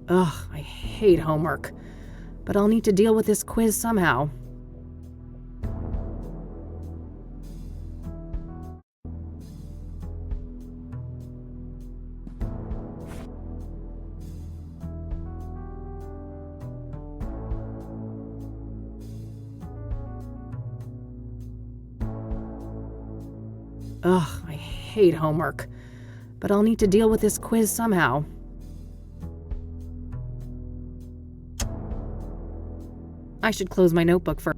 Speaker 1: Ugh, I hate homework. But I'll need to deal with this quiz somehow. Ugh, I hate homework. But I'll need to deal with this quiz somehow. I should close my notebook first.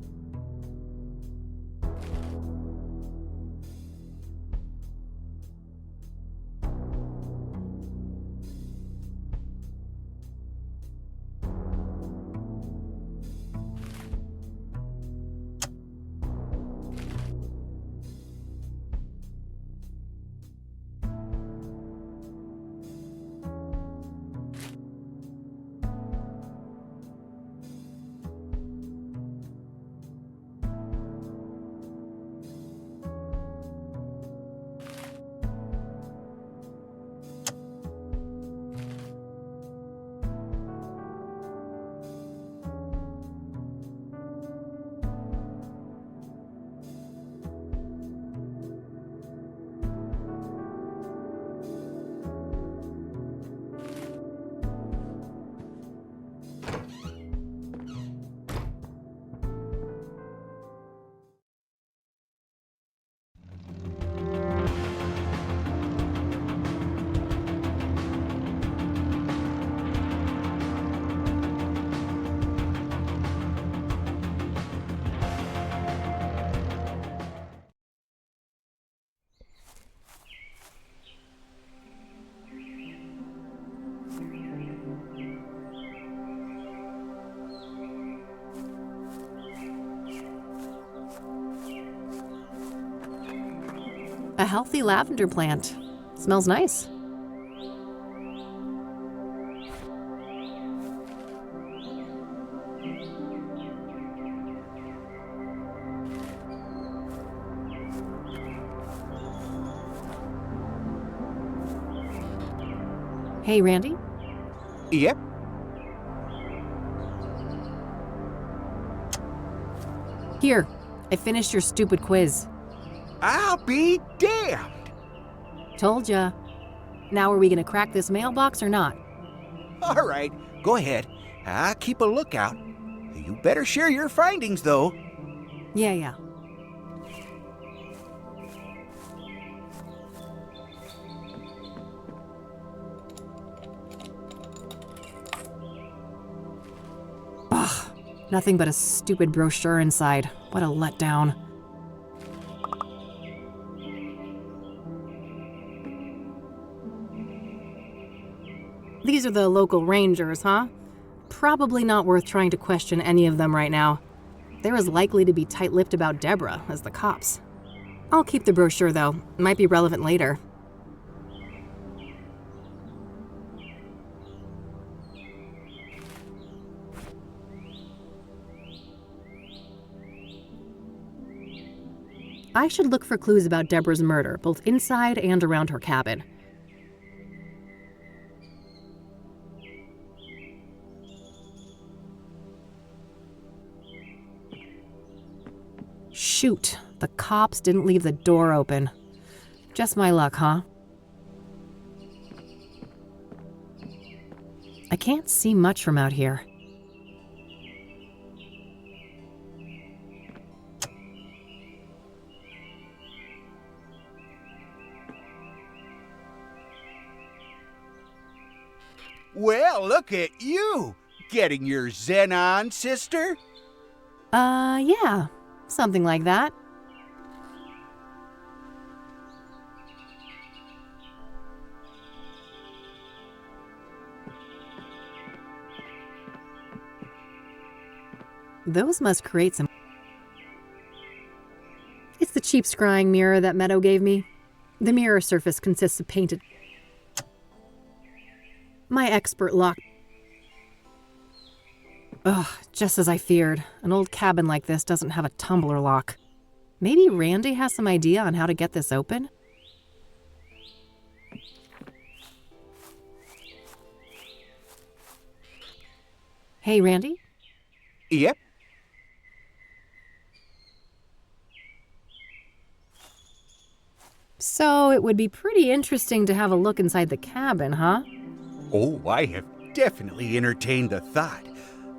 Speaker 1: A healthy lavender plant. Smells nice. Hey, Randy?
Speaker 5: Yep.
Speaker 1: Here, I finished your stupid quiz.
Speaker 5: I'll be damned.
Speaker 1: Told ya. Now are we gonna crack this mailbox or not?
Speaker 5: All right, go ahead. I'll keep a lookout. You better share your findings, though.
Speaker 1: Yeah. Ugh, nothing but a stupid brochure inside. What a letdown. These are the local rangers, huh? Probably not worth trying to question any of them right now. They're as likely to be tight-lipped about Deborah as the cops. I'll keep the brochure, though. Might be relevant later. I should look for clues about Deborah's murder, both inside and around her cabin. Shoot, the cops didn't leave the door open. Just my luck, huh? I can't see much from out here.
Speaker 5: Well, look at you, getting your zen on, sister.
Speaker 1: Yeah, something like that. Those must create some... It's the cheap scrying mirror that Meadow gave me. The mirror surface consists of painted... My expert lock... Ugh, just as I feared. An old cabin like this doesn't have a tumbler lock. Maybe Randy has some idea on how to get this open? Hey, Randy?
Speaker 5: Yep.
Speaker 1: So it would be pretty interesting to have a look inside the cabin, huh?
Speaker 5: Oh, I have definitely entertained the thought.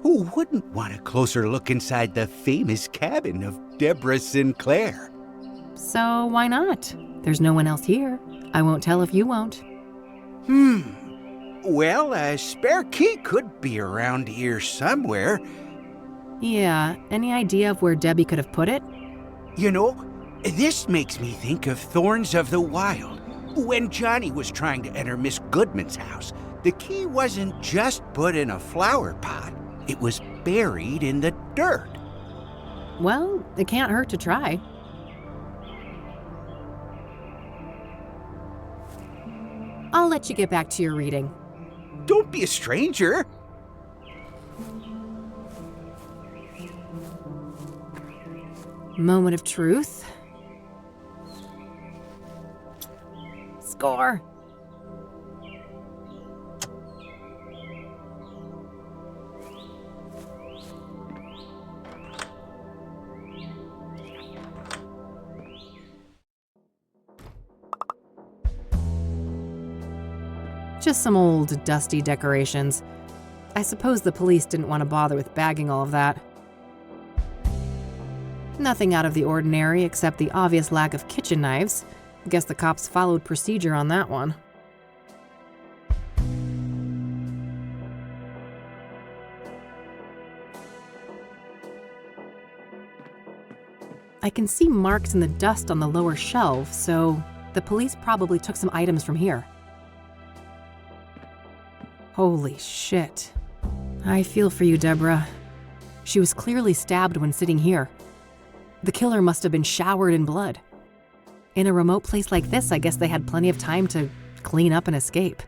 Speaker 5: Who wouldn't want a closer look inside the famous cabin of Deborah Sinclair?
Speaker 1: So why not? There's no one else here. I won't tell if you won't.
Speaker 5: Well, a spare key could be around here somewhere.
Speaker 1: Yeah, any idea of where Debbie could have put it?
Speaker 5: You know, this makes me think of Thorns of the Wild. When Johnny was trying to enter Miss Goodman's house, the key wasn't just put in a flower pot. It was buried in the dirt.
Speaker 1: Well, it can't hurt to try. I'll let you get back to your reading.
Speaker 5: Don't be a stranger.
Speaker 1: Moment of truth. Score. Just some old, dusty decorations. I suppose the police didn't want to bother with bagging all of that. Nothing out of the ordinary except the obvious lack of kitchen knives. Guess the cops followed procedure on that one. I can see marks in the dust on the lower shelf, so the police probably took some items from here. Holy shit. I feel for you, Deborah. She was clearly stabbed when sitting here. The killer must have been showered in blood. In a remote place like this, I guess they had plenty of time to clean up and escape.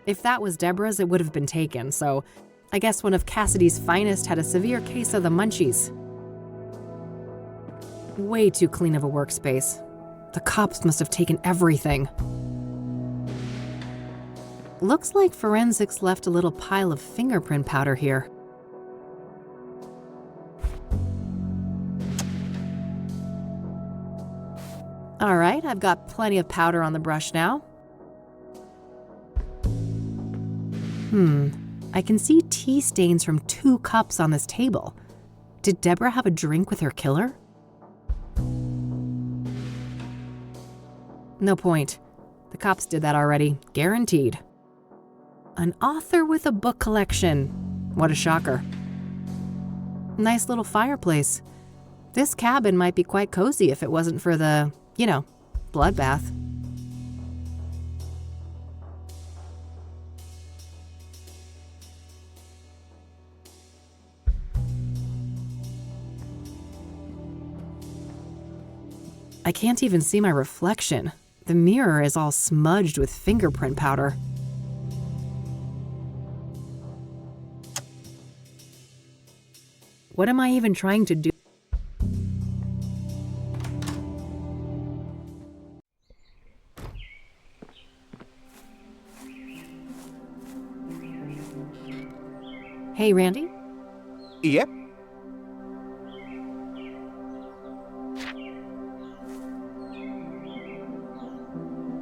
Speaker 1: If that was Deborah's, it would have been taken, so I guess one of Cassidy's finest had a severe case of the munchies. Way too clean of a workspace. The cops must have taken everything. Looks like forensics left a little pile of fingerprint powder here. All right, I've got plenty of powder on the brush now. I can see tea stains from 2 cups on this table. Did Deborah have a drink with her killer? No point. The cops did that already, guaranteed. An author with a book collection. What a shocker. Nice little fireplace. This cabin might be quite cozy if it wasn't for the, bloodbath. I can't even see my reflection. The mirror is all smudged with fingerprint powder. What am I even trying to do? Hey, Randy?
Speaker 5: Yep.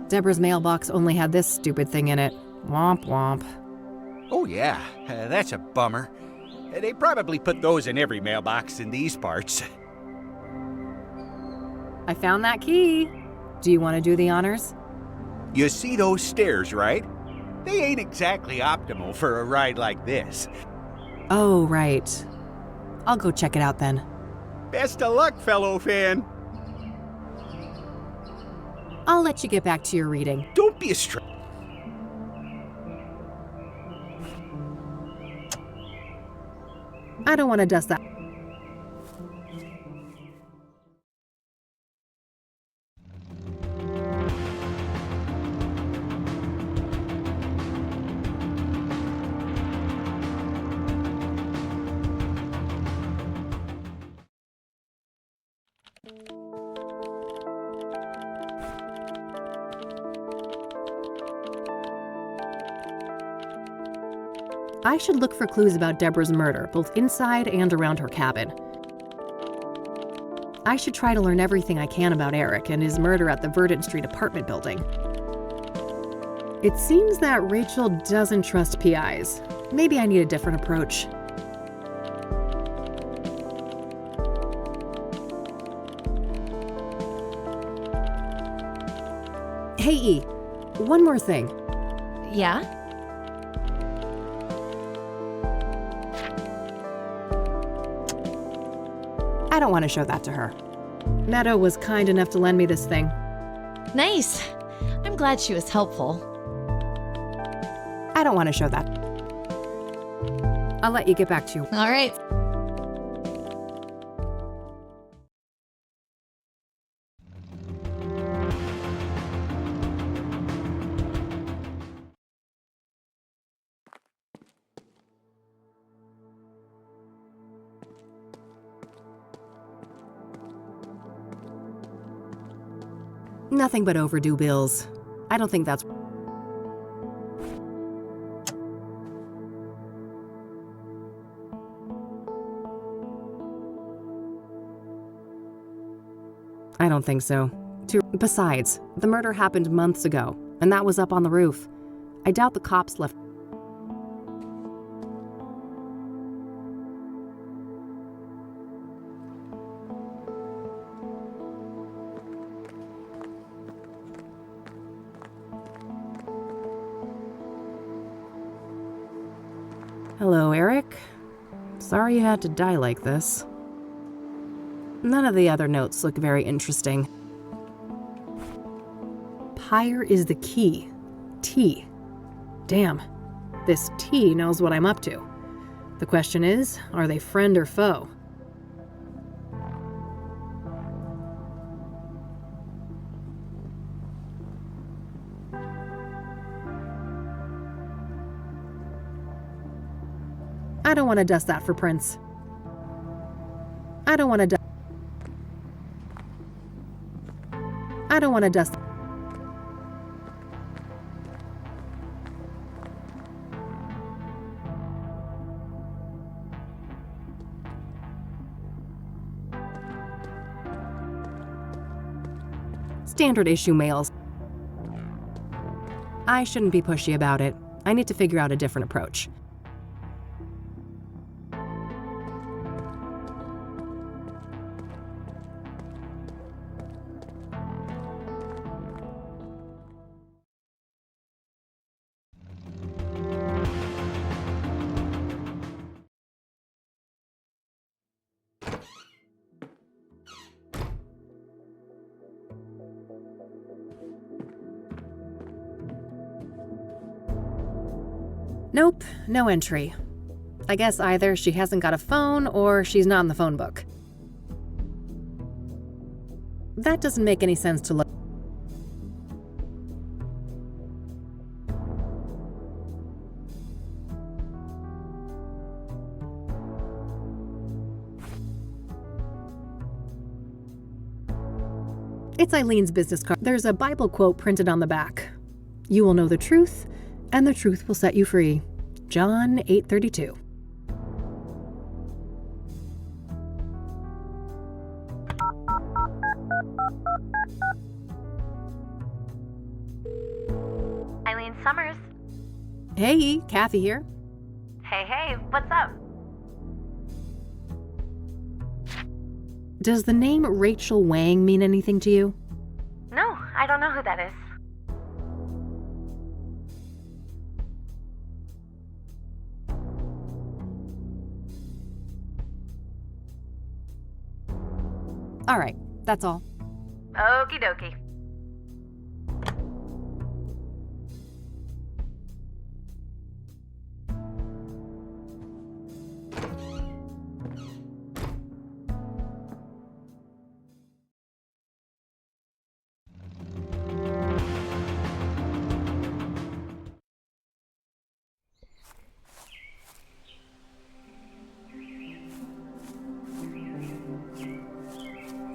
Speaker 1: Deborah's mailbox only had this stupid thing in it. Womp womp.
Speaker 5: Oh, yeah. That's a bummer. They probably put those in every mailbox in these parts.
Speaker 1: I found that key. Do you want to do the honors?
Speaker 5: You see those stairs, right? They ain't exactly optimal for a ride like this.
Speaker 1: Oh, right. I'll go check it out then.
Speaker 5: Best of luck, fellow fan.
Speaker 1: I'll let you get back to your reading.
Speaker 5: Don't be a str...
Speaker 1: I don't want to dust that. I should look for clues about Deborah's murder, both inside and around her cabin. I should try to learn everything I can about Eric and his murder at the Verdant Street apartment building. It seems that Rachel doesn't trust PIs. Maybe I need a different approach. Hey, E, one more thing.
Speaker 9: Yeah?
Speaker 1: I don't want to show that to her. Meadow was kind enough to lend me this thing.
Speaker 9: Nice. I'm glad she was helpful.
Speaker 1: I don't want to show that. I'll let you get back to you.
Speaker 9: All right.
Speaker 1: Nothing but overdue bills. I don't think that's... I don't think so. Besides, the murder happened months ago, and that was up on the roof. I doubt the cops left... Hello, Eric. Sorry you had to die like this. None of the other notes look very interesting. Pyre is the key. T. Damn. This T knows what I'm up to. The question is, are they friend or foe? I don't want to dust that for Prince. I don't want to dust. Standard issue mails. I shouldn't be pushy about it. I need to figure out a different approach. Nope, no entry. I guess either she hasn't got a phone or she's not in the phone book. That doesn't make any sense to look. It's Eileen's business card. There's a Bible quote printed on the back. You will know the truth, and the truth will set you free. John 8:32.
Speaker 12: Eileen Summers.
Speaker 1: Hey, Kathy here.
Speaker 12: Hey, what's up?
Speaker 1: Does the name Rachel Wang mean anything to you?
Speaker 12: No, I don't know who that is.
Speaker 1: All right, that's all.
Speaker 12: Okie dokie.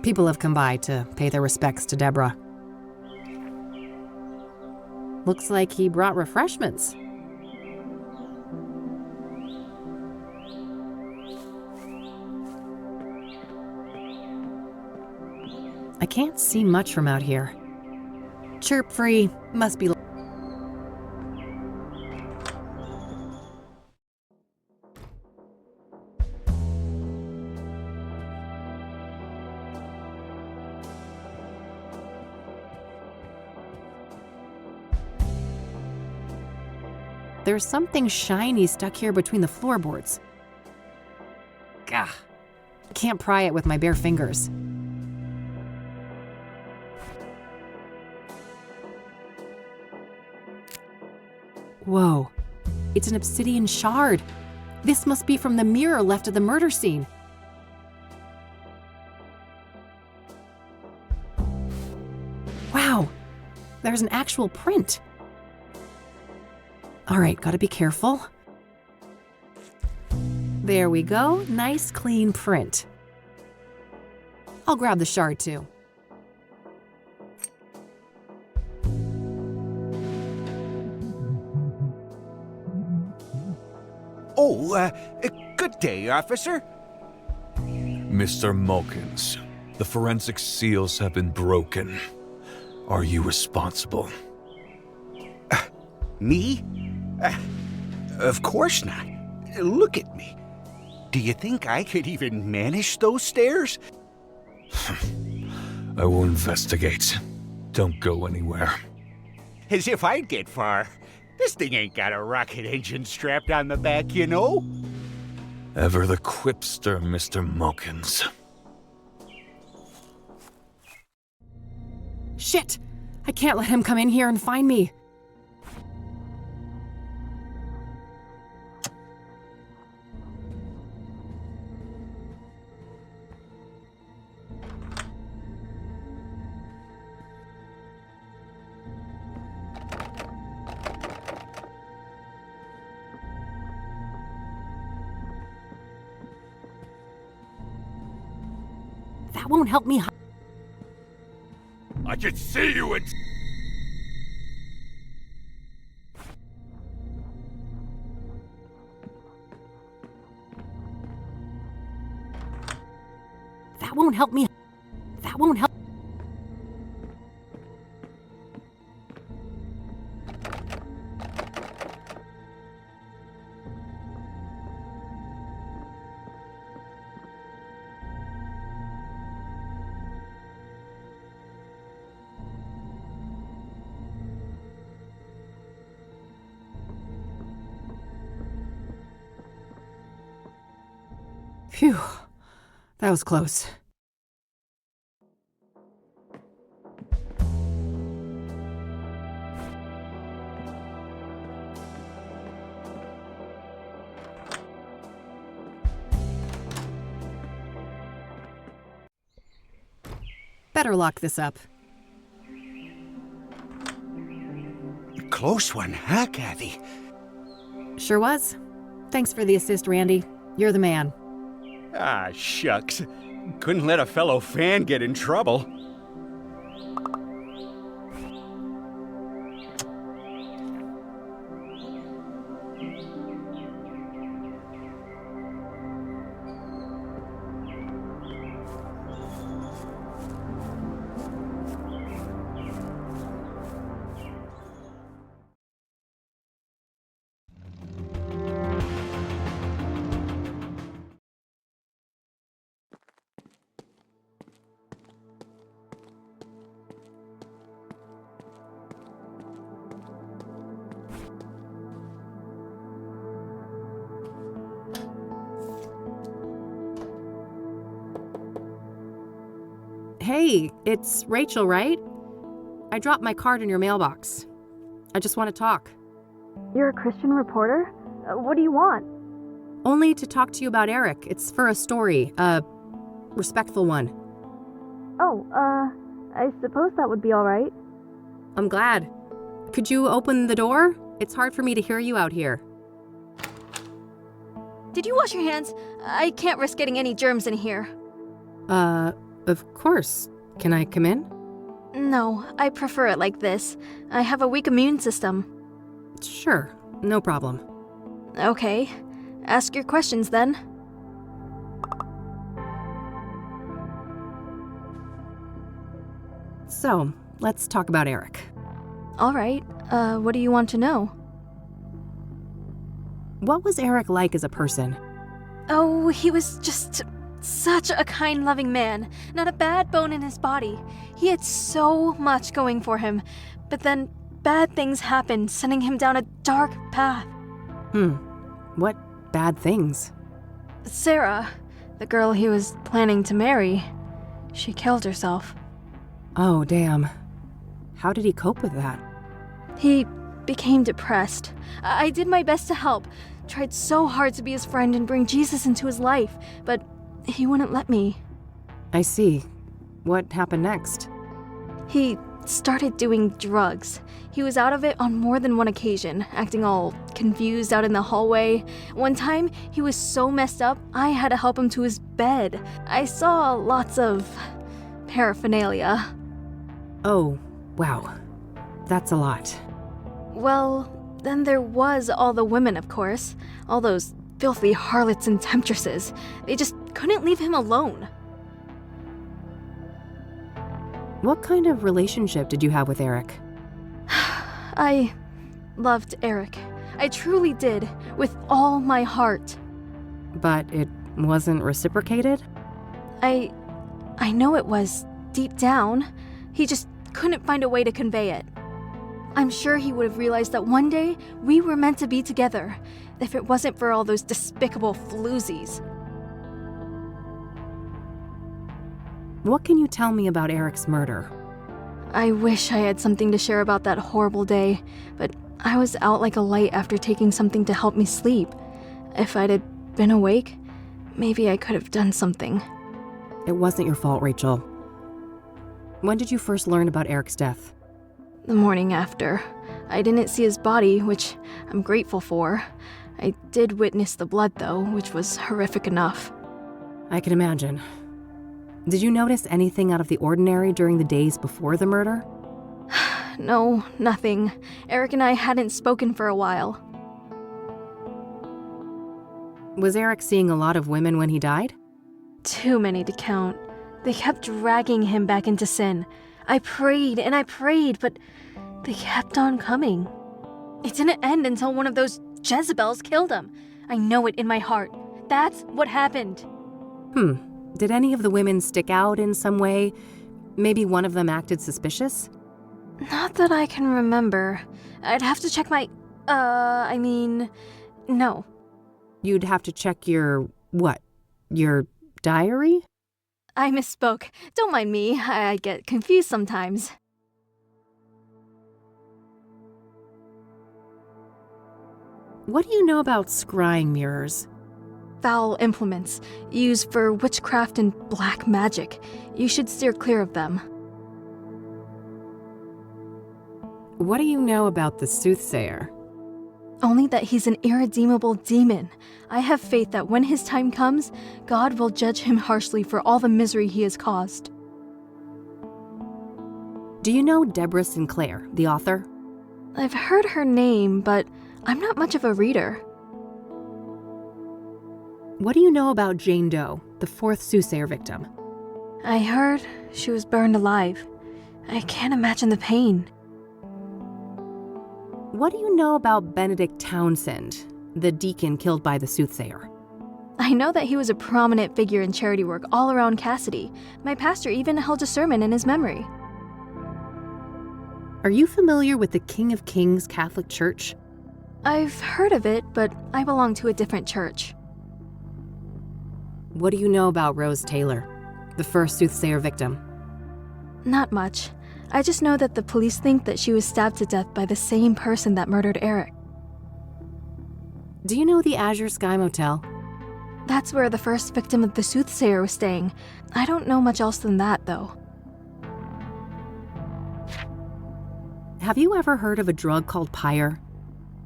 Speaker 1: People have come by to pay their respects to Deborah. Looks like he brought refreshments. I can't see much from out here. Chirp free, must be. There's something shiny stuck here between the floorboards. Gah. Can't pry it with my bare fingers. Whoa. It's an obsidian shard. This must be from the mirror left at the murder scene. Wow. There's an actual print. All right, gotta be careful. There we go, nice clean print. I'll grab the shard too.
Speaker 5: Oh, good day, officer.
Speaker 13: Mr. Mulkins, the forensic seals have been broken. Are you responsible?
Speaker 5: Me? Of course not. Look at me. Do you think I could even manage those stairs?
Speaker 13: I will investigate. Don't go anywhere.
Speaker 5: As if I'd get far. This thing ain't got a rocket engine strapped on the back, you know?
Speaker 13: Ever the quipster, Mr. Mulkins.
Speaker 1: Shit! I can't let him come in here and find me. That won't help me.
Speaker 13: I can see you in...
Speaker 1: That won't help me. That won't help. Phew, that was close. Better lock this up.
Speaker 5: Close one, huh, Kathy?
Speaker 1: Sure was. Thanks for the assist, Randy. You're the man.
Speaker 14: Ah, shucks. Couldn't let a fellow fan get in trouble.
Speaker 1: Hey, it's Rachel, right? I dropped my card in your mailbox. I just want to talk.
Speaker 6: You're a Christian reporter? What do you want?
Speaker 1: Only to talk to you about Eric. It's for a story, a respectful one.
Speaker 6: Oh, I suppose that would be all right.
Speaker 1: I'm glad. Could you open the door? It's hard for me to hear you out here.
Speaker 6: Did you wash your hands? I can't risk getting any germs in here.
Speaker 1: Of course. Can I come in?
Speaker 6: No, I prefer it like this. I have a weak immune system.
Speaker 1: Sure, no problem.
Speaker 6: Okay. Ask your questions then.
Speaker 1: So, let's talk about Eric.
Speaker 6: All right. What do you want to know?
Speaker 1: What was Eric like as a person?
Speaker 6: Oh, he was just such a kind, loving man. Not a bad bone in his body. He had so much going for him. But then bad things happened, sending him down a dark path.
Speaker 1: What bad things?
Speaker 6: Sarah, the girl he was planning to marry, she killed herself.
Speaker 1: Oh, damn. How did he cope with that?
Speaker 6: He became depressed. I did my best to help. Tried so hard to be his friend and bring Jesus into his life, but he wouldn't let me.
Speaker 1: I see. What happened next?
Speaker 6: He started doing drugs. He was out of it on more than one occasion, acting all confused out in the hallway. One time, he was so messed up, I had to help him to his bed. I saw lots of paraphernalia.
Speaker 1: Oh, wow. That's a lot.
Speaker 6: Well, then there was all the women, of course. All those filthy harlots and temptresses. They just couldn't leave him alone.
Speaker 1: What kind of relationship did you have with Eric?
Speaker 6: I loved Eric. I truly did, with all my heart.
Speaker 1: But it wasn't reciprocated?
Speaker 6: I know it was, deep down. He just couldn't find a way to convey it. I'm sure he would have realized that one day we were meant to be together, if it wasn't for all those despicable floozies.
Speaker 1: What can you tell me about Eric's murder?
Speaker 6: I wish I had something to share about that horrible day, but I was out like a light after taking something to help me sleep. If I'd have been awake, maybe I could have done something.
Speaker 1: It wasn't your fault, Rachel. When did you first learn about Eric's death?
Speaker 6: The morning after. I didn't see his body, which I'm grateful for. I did witness the blood, though, which was horrific enough.
Speaker 1: I can imagine. Did you notice anything out of the ordinary during the days before the murder?
Speaker 6: No, nothing. Eric and I hadn't spoken for a while.
Speaker 1: Was Eric seeing a lot of women when he died?
Speaker 6: Too many to count. They kept dragging him back into sin. I prayed and I prayed, but they kept on coming. It didn't end until one of those Jezebels killed him. I know it in my heart. That's what happened.
Speaker 1: Did any of the women stick out in some way? Maybe one of them acted suspicious?
Speaker 6: Not that I can remember. I'd have to check my... no.
Speaker 1: You'd have to check your... what? Your diary?
Speaker 6: I misspoke. Don't mind me. I get confused sometimes.
Speaker 1: What do you know about scrying mirrors?
Speaker 6: Foul implements, used for witchcraft and black magic. You should steer clear of them.
Speaker 1: What do you know about the Soothsayer?
Speaker 6: Only that he's an irredeemable demon. I have faith that when his time comes, God will judge him harshly for all the misery he has caused.
Speaker 1: Do you know Deborah Sinclair, the author?
Speaker 6: I've heard her name, but I'm not much of a reader.
Speaker 1: What do you know about Jane Doe, the fourth Soothsayer victim?
Speaker 6: I heard she was burned alive. I can't imagine the pain.
Speaker 1: What do you know about Benedict Townsend, the deacon killed by the Soothsayer?
Speaker 6: I know that he was a prominent figure in charity work all around Cassidy. My pastor even held a sermon in his memory.
Speaker 1: Are you familiar with the King of Kings Catholic Church?
Speaker 6: I've heard of it, but I belong to a different church.
Speaker 1: What do you know about Rose Taylor, the first Soothsayer victim?
Speaker 6: Not much. I just know that the police think that she was stabbed to death by the same person that murdered Eric.
Speaker 1: Do you know the Azure Sky Motel?
Speaker 6: That's where the first victim of the Soothsayer was staying. I don't know much else than that, though.
Speaker 1: Have you ever heard of a drug called pyre?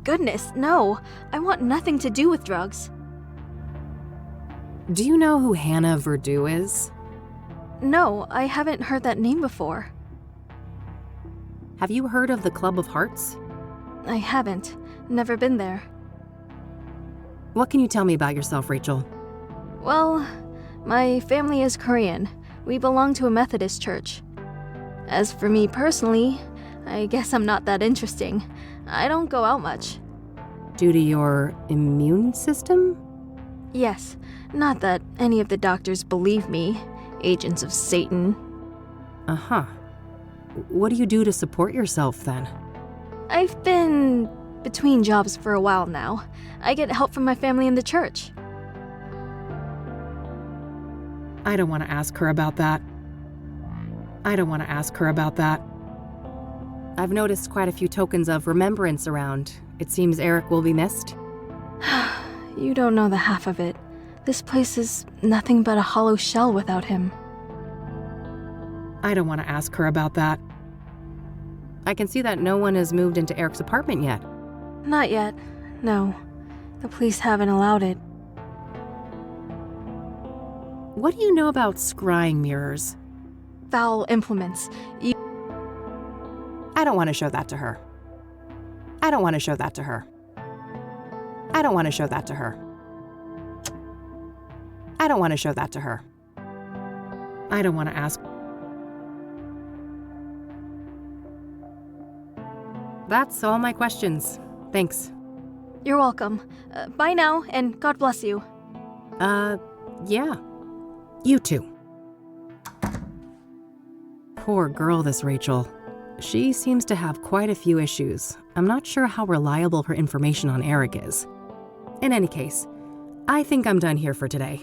Speaker 6: Goodness, no. I want nothing to do with drugs.
Speaker 1: Do you know who Hannah Verdew is?
Speaker 6: No, I haven't heard that name before.
Speaker 1: Have you heard of the Club of Hearts?
Speaker 6: I haven't. Never been there.
Speaker 1: What can you tell me about yourself, Rachel?
Speaker 6: Well, my family is Korean. We belong to a Methodist church. As for me personally, I guess I'm not that interesting. I don't go out much.
Speaker 1: Due to your immune system?
Speaker 6: Yes, not that any of the doctors believe me. Agents of Satan.
Speaker 1: Uh-huh. What do you do to support yourself, then?
Speaker 6: I've been between jobs for a while now. I get help from my family in the church.
Speaker 1: I don't want to ask her about that. I've noticed quite a few tokens of remembrance around. It seems Eric will be missed.
Speaker 6: You don't know the half of it. This place is nothing but a hollow shell without him.
Speaker 1: I don't want to ask her about that. I can see that no one has moved into Eric's apartment yet.
Speaker 6: Not yet. No. The police haven't allowed it.
Speaker 1: What do you know about scrying mirrors?
Speaker 6: Foul implements.
Speaker 1: I don't want to show that to her. I don't want to show that to her. I don't want to show that to her. I don't want to show that to her. I don't want to ask. That's all my questions. Thanks.
Speaker 6: You're welcome. Bye now, and God bless you.
Speaker 1: Yeah. You too. Poor girl, this Rachel. She seems to have quite a few issues. I'm not sure how reliable her information on Eric is. In any case, I think I'm done here for today.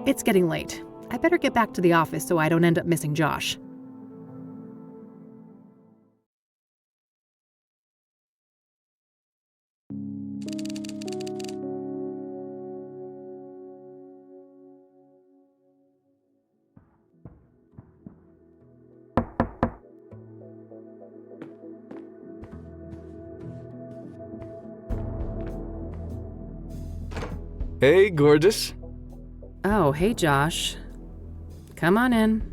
Speaker 1: It's getting late. I better get back to the office so I don't end up missing Josh.
Speaker 3: Hey, gorgeous.
Speaker 1: Oh, hey, Josh. Come on in.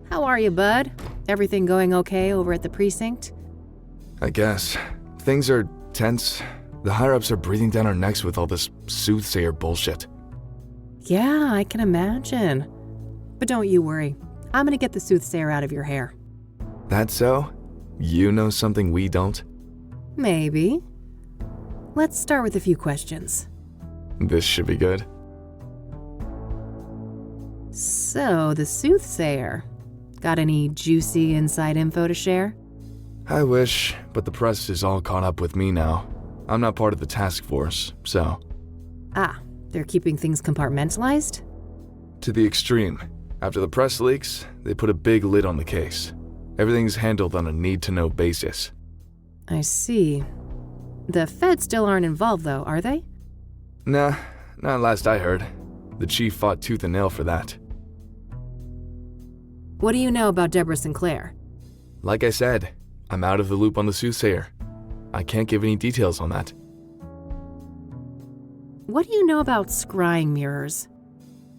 Speaker 1: How are you, bud? Everything going okay over at the precinct?
Speaker 15: I guess. Things are tense. The higher-ups are breathing down our necks with all this Soothsayer bullshit.
Speaker 1: Yeah, I can imagine. But don't you worry. I'm gonna get the Soothsayer out of your hair.
Speaker 15: That so? You know something we don't?
Speaker 1: Maybe. Let's start with a few questions.
Speaker 15: This should be good.
Speaker 1: So, the Soothsayer. Got any juicy inside info to share?
Speaker 15: I wish, but the press is all caught up with me now. I'm not part of the task force, so...
Speaker 1: Ah, they're keeping things compartmentalized?
Speaker 15: To the extreme. After the press leaks, they put a big lid on the case. Everything's handled on a need-to-know basis.
Speaker 1: I see. The feds still aren't involved, though, are they?
Speaker 15: Nah, not last I heard. The chief fought tooth and nail for that.
Speaker 1: What do you know about Deborah Sinclair?
Speaker 15: Like I said, I'm out of the loop on the Soothsayer. I can't give any details on that.
Speaker 1: What do you know about scrying mirrors?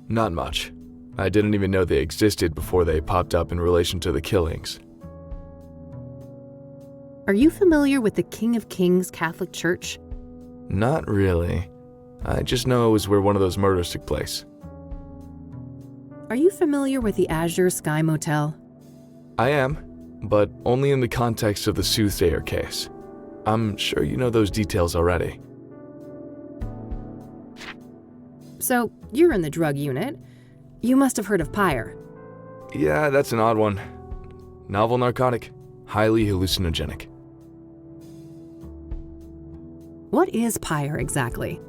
Speaker 15: Not much. I didn't even know they existed before they popped up in relation to the killings.
Speaker 1: Are you familiar with the King of Kings Catholic Church?
Speaker 15: Not really. I just know it was where one of those murders took place.
Speaker 1: Are you familiar with the Azure Sky Motel?
Speaker 15: I am, but only in the context of the Soothsayer case. I'm sure you know those details already.
Speaker 1: So, you're in the drug unit. You must have heard of Pyre.
Speaker 15: Yeah, that's an odd one. Novel narcotic, highly hallucinogenic.
Speaker 1: What is Pyre exactly?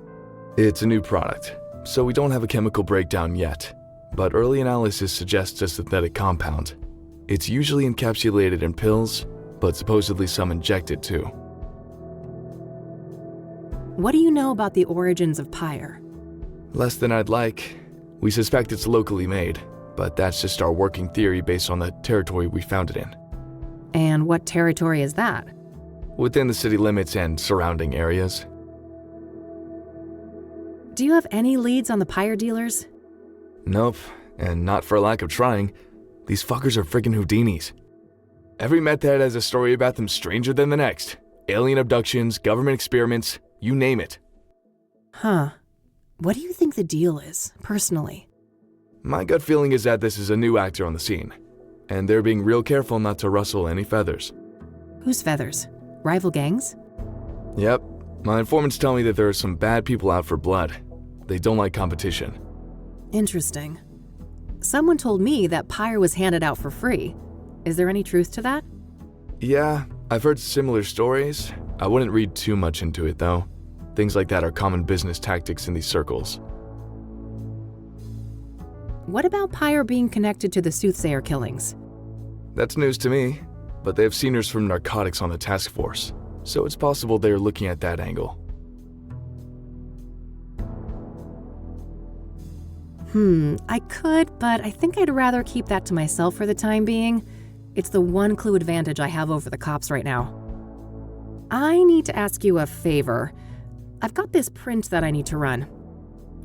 Speaker 15: It's a new product, so we don't have a chemical breakdown yet, but early analysis suggests a synthetic compound. It's usually encapsulated in pills, but supposedly some injected too.
Speaker 1: What do you know about the origins of Pyre?
Speaker 15: Less than I'd like. We suspect it's locally made, but that's just our working theory based on the territory we found it in.
Speaker 1: And what territory is that?
Speaker 15: Within the city limits and surrounding areas.
Speaker 1: Do you have any leads on the Pyre dealers?
Speaker 15: Nope, and not for lack of trying. These fuckers are friggin' Houdinis. Every meth head has a story about them stranger than the next. Alien abductions, government experiments, you name it.
Speaker 1: Huh. What do you think the deal is, personally?
Speaker 15: My gut feeling is that this is a new actor on the scene, and they're being real careful not to rustle any feathers.
Speaker 1: Whose feathers? Rival gangs?
Speaker 15: Yep. My informants tell me that there are some bad people out for blood. They don't like competition.
Speaker 1: Interesting. Someone told me that Pyre was handed out for free. Is there any truth to that?
Speaker 15: Yeah, I've heard similar stories. I wouldn't read too much into it, though. Things like that are common business tactics in these circles.
Speaker 1: What about Pyre being connected to the Soothsayer killings?
Speaker 15: That's news to me, but they have seniors from narcotics on the task force, so it's possible they're looking at that angle.
Speaker 1: I could, but I think I'd rather keep that to myself for the time being. It's the one clue advantage I have over the cops right now. I need to ask you a favor. I've got this print that I need to run.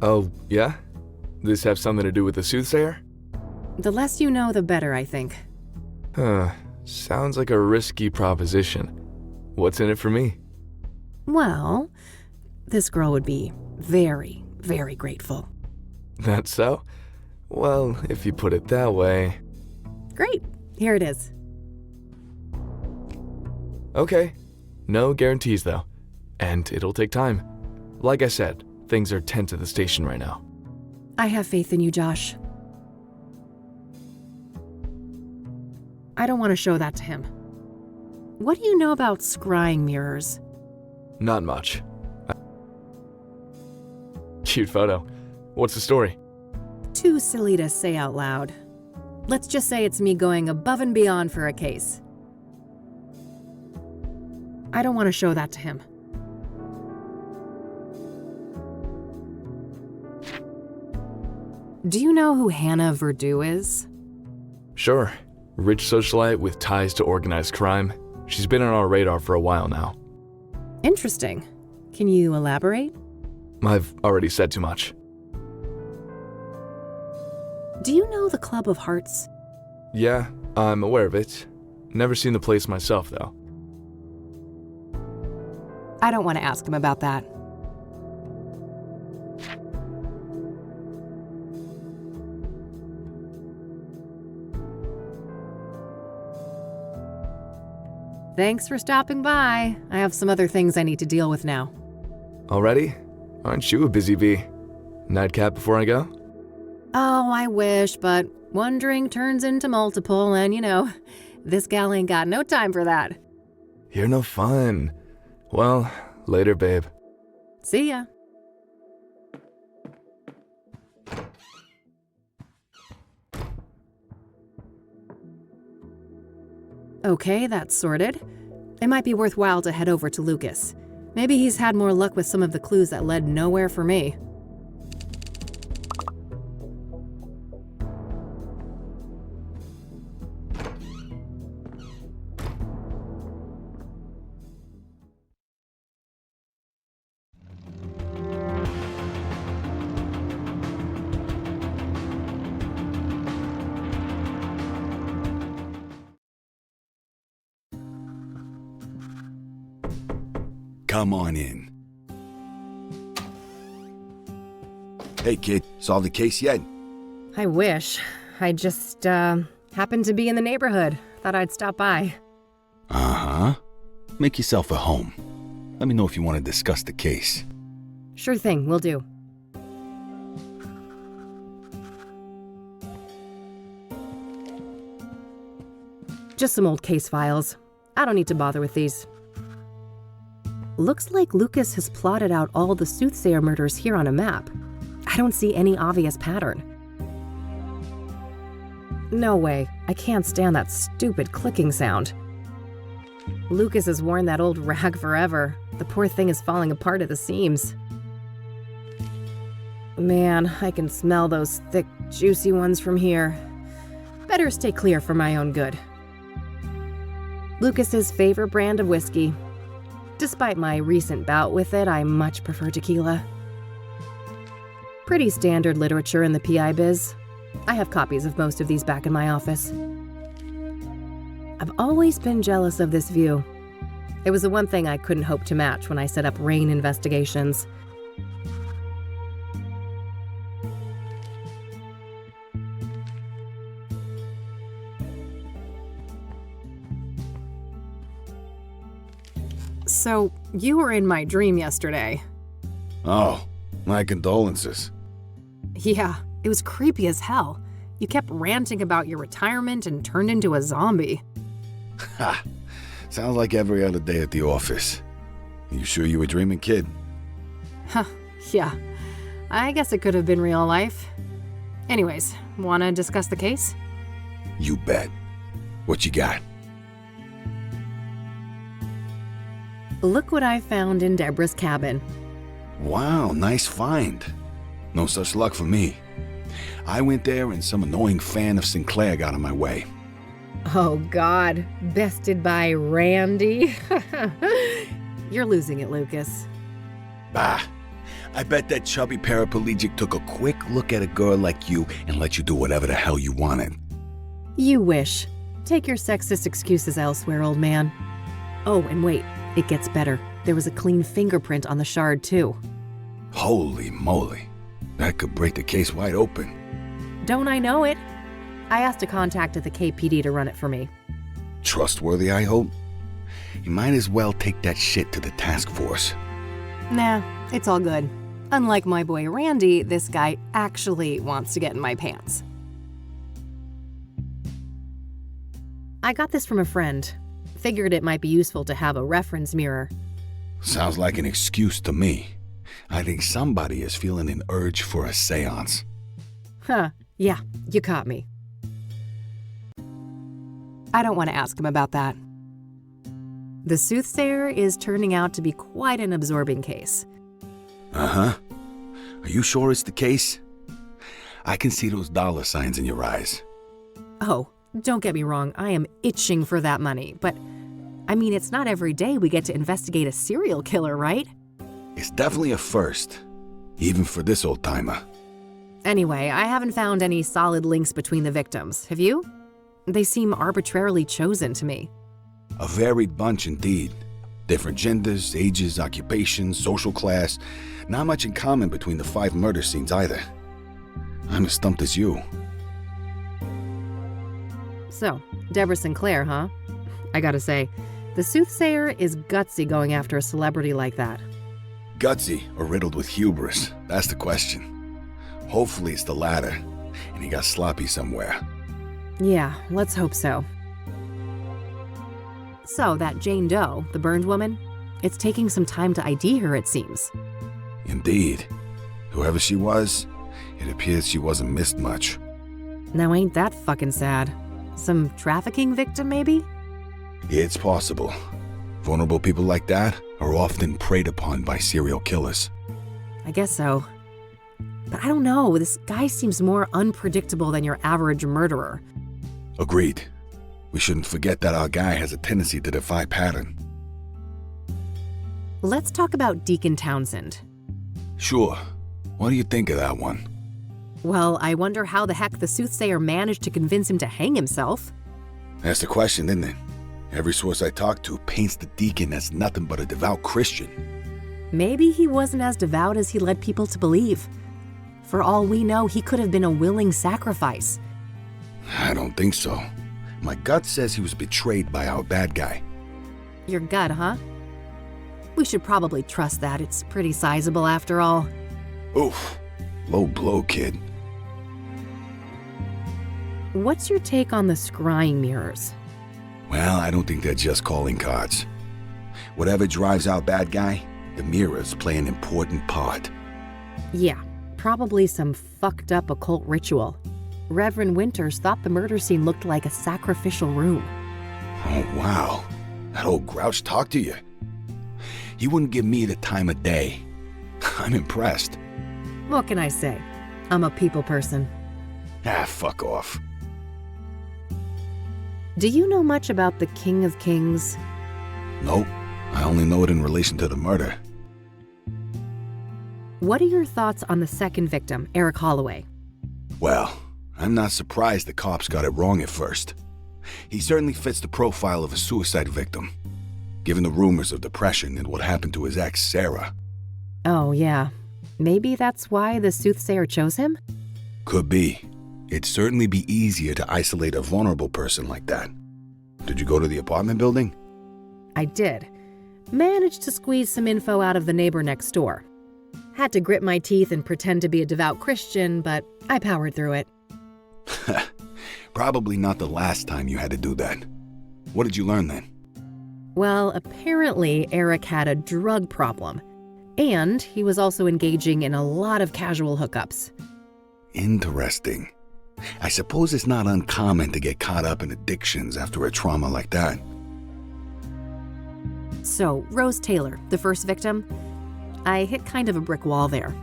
Speaker 15: Oh, yeah? This have something to do with the Soothsayer?
Speaker 1: The less you know, the better, I think.
Speaker 15: Sounds like a risky proposition. What's in it for me?
Speaker 1: Well, this girl would be very, very grateful.
Speaker 15: That's so? Well, if you put it that way...
Speaker 1: Great. Here it is.
Speaker 15: Okay. No guarantees, though. And it'll take time. Like I said, things are tense at the station right now.
Speaker 1: I have faith in you, Josh. I don't want to show that to him. What do you know about scrying mirrors?
Speaker 15: Not much. Cute photo. What's the story?
Speaker 1: Too silly to say out loud. Let's just say it's me going above and beyond for a case. I don't want to show that to him. Do you know who Hannah Verdew is?
Speaker 15: Sure. Rich socialite with ties to organized crime. She's been on our radar for a while now.
Speaker 1: Interesting. Can you elaborate?
Speaker 15: I've already said too much.
Speaker 1: Do you know the Club of Hearts?
Speaker 15: Yeah, I'm aware of it. Never seen the place myself, though.
Speaker 1: I don't want to ask him about that. Thanks for stopping by. I have some other things I need to deal with now.
Speaker 15: Already? Aren't you a busy bee? Nightcap before I go?
Speaker 1: Oh, I wish, but one drink turns into multiple, and this gal ain't got no time for that.
Speaker 15: You're no fun. Well, later, babe.
Speaker 1: See ya. Okay, that's sorted. It might be worthwhile to head over to Lucas. Maybe he's had more luck with some of the clues that led nowhere for me.
Speaker 13: Come on in. Hey, kid, solved the case yet?
Speaker 1: I wish. I just, happened to be in the neighborhood. Thought I'd stop by.
Speaker 13: Uh-huh. Make yourself at home. Let me know if you want to discuss the case.
Speaker 1: Sure thing, will do. Just some old case files. I don't need to bother with these. Looks like Lucas has plotted out all the Soothsayer murders here on a map. I don't see any obvious pattern. No way. I can't stand that stupid clicking sound. Lucas has worn that old rag forever. The poor thing is falling apart at the seams. Man, I can smell those thick, juicy ones from here. Better stay clear for my own good. Lucas's favorite brand of whiskey. Despite my recent bout with it, I much prefer tequila. Pretty standard literature in the PI biz. I have copies of most of these back in my office. I've always been jealous of this view. It was the one thing I couldn't hope to match when I set up Rain Investigations. So, you were in my dream yesterday.
Speaker 13: Oh, my condolences.
Speaker 1: Yeah, it was creepy as hell. You kept ranting about your retirement and turned into a zombie.
Speaker 13: Ha! Sounds like every other day at the office. You sure you were dreaming, kid?
Speaker 1: Huh, yeah. I guess it could have been real life. Anyways, wanna discuss the case?
Speaker 13: You bet. What you got?
Speaker 1: Look what I found in Deborah's cabin.
Speaker 13: Wow, nice find. No such luck for me. I went there and some annoying fan of Sinclair got in my way.
Speaker 1: Oh God, bested by Randy? You're losing it, Lucas.
Speaker 13: Bah, I bet that chubby paraplegic took a quick look at a girl like you and let you do whatever the hell you wanted.
Speaker 1: You wish. Take your sexist excuses elsewhere, old man. Oh, and wait, it gets better. There was a clean fingerprint on the shard, too.
Speaker 13: Holy moly. That could break the case wide open.
Speaker 1: Don't I know it? I asked a contact at the KPD to run it for me.
Speaker 13: Trustworthy, I hope? You might as well take that shit to the task force.
Speaker 1: Nah, it's all good. Unlike my boy Randy, this guy actually wants to get in my pants. I got this from a friend. Figured it might be useful to have a reference mirror.
Speaker 13: Sounds like an excuse to me. I think somebody is feeling an urge for a seance.
Speaker 1: Huh, yeah, you caught me. I don't want to ask him about that. The Soothsayer is turning out to be quite an absorbing case.
Speaker 13: Uh-huh. Are you sure it's the case? I can see those dollar signs in your eyes.
Speaker 1: Oh, don't get me wrong, I am itching for that money, but I mean, it's not every day we get to investigate a serial killer, right?
Speaker 13: It's definitely a first, even for this old-timer.
Speaker 1: Anyway, I haven't found any solid links between the victims. Have you? They seem arbitrarily chosen to me.
Speaker 13: A varied bunch indeed. Different genders, ages, occupations, social class. Not much in common between the 5 murder scenes either. I'm as stumped as you.
Speaker 1: So, Deborah Sinclair, huh? I gotta say, the Soothsayer is gutsy going after a celebrity like that.
Speaker 13: Gutsy or riddled with hubris? That's the question. Hopefully it's the latter, and he got sloppy somewhere.
Speaker 1: Yeah, let's hope so. So, that Jane Doe, the burned woman, it's taking some time to ID her, it seems.
Speaker 13: Indeed. Whoever she was, it appears she wasn't missed much.
Speaker 1: Now ain't that fucking sad? Some trafficking victim, maybe?
Speaker 13: It's possible. Vulnerable people like that are often preyed upon by serial killers.
Speaker 1: I guess so. But I don't know, this guy seems more unpredictable than your average murderer.
Speaker 13: Agreed. We shouldn't forget that our guy has a tendency to defy pattern.
Speaker 1: Let's talk about Deacon Townsend.
Speaker 13: Sure. What do you think of that one?
Speaker 1: Well, I wonder how the heck the Soothsayer managed to convince him to hang himself.
Speaker 13: That's the question, isn't it? Every source I talk to paints the deacon as nothing but a devout Christian.
Speaker 1: Maybe he wasn't as devout as he led people to believe. For all we know, he could have been a willing sacrifice.
Speaker 13: I don't think so. My gut says he was betrayed by our bad guy.
Speaker 1: Your gut, huh? We should probably trust that. It's pretty sizable after all.
Speaker 13: Oof. Low blow, kid.
Speaker 1: What's your take on the scrying mirrors?
Speaker 13: Well, I don't think they're just calling cards. Whatever drives our bad guy, the mirrors play an important part.
Speaker 1: Yeah, probably some fucked up occult ritual. Reverend Winters thought the murder scene looked like a sacrificial room.
Speaker 13: Oh, wow. That old grouch talked to you. He wouldn't give me the time of day. I'm impressed.
Speaker 1: What can I say? I'm a people person.
Speaker 13: Ah, fuck off.
Speaker 1: Do you know much about the King of Kings?
Speaker 13: Nope. I only know it in relation to the murder.
Speaker 1: What are your thoughts on the second victim, Eric Holloway?
Speaker 13: Well, I'm not surprised the cops got it wrong at first. He certainly fits the profile of a suicide victim, given the rumors of depression and what happened to his ex, Sarah.
Speaker 1: Oh, yeah. Maybe that's why the Soothsayer chose him?
Speaker 13: Could be. It'd certainly be easier to isolate a vulnerable person like that. Did you go to the apartment building?
Speaker 1: I did. Managed to squeeze some info out of the neighbor next door. Had to grit my teeth and pretend to be a devout Christian, but I powered through it.
Speaker 13: Probably not the last time you had to do that. What did you learn then?
Speaker 1: Well, apparently Eric had a drug problem. And he was also engaging in a lot of casual hookups.
Speaker 13: Interesting. I suppose it's not uncommon to get caught up in addictions after a trauma like that.
Speaker 1: So, Rose Taylor, the first victim, I hit kind of a brick wall there.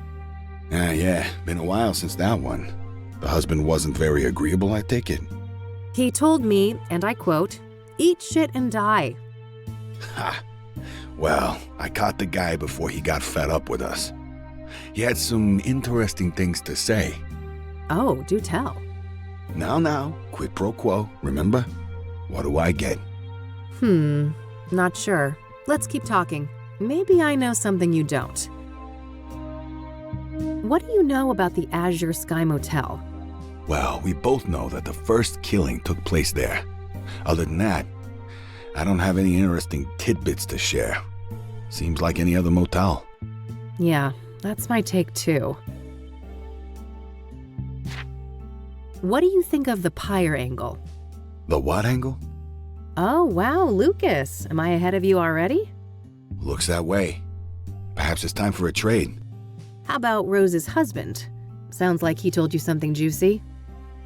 Speaker 13: Yeah, been a while since that one. The husband wasn't very agreeable, I take it.
Speaker 1: He told me, and I quote, "Eat shit and die."
Speaker 13: Ha! Well, I caught the guy before he got fed up with us. He had some interesting things to say.
Speaker 1: Oh, do tell.
Speaker 13: Now, quid pro quo, remember? What do I get?
Speaker 1: Not sure. Let's keep talking. Maybe I know something you don't. What do you know about the Azure Sky Motel?
Speaker 13: Well, we both know that the first killing took place there. Other than that, I don't have any interesting tidbits to share. Seems like any other motel.
Speaker 1: Yeah, that's my take too. What do you think of the pyre angle?
Speaker 13: The what angle?
Speaker 1: Oh, wow, Lucas. Am I ahead of you already?
Speaker 13: Looks that way. Perhaps it's time for a trade.
Speaker 1: How about Rose's husband? Sounds like he told you something juicy.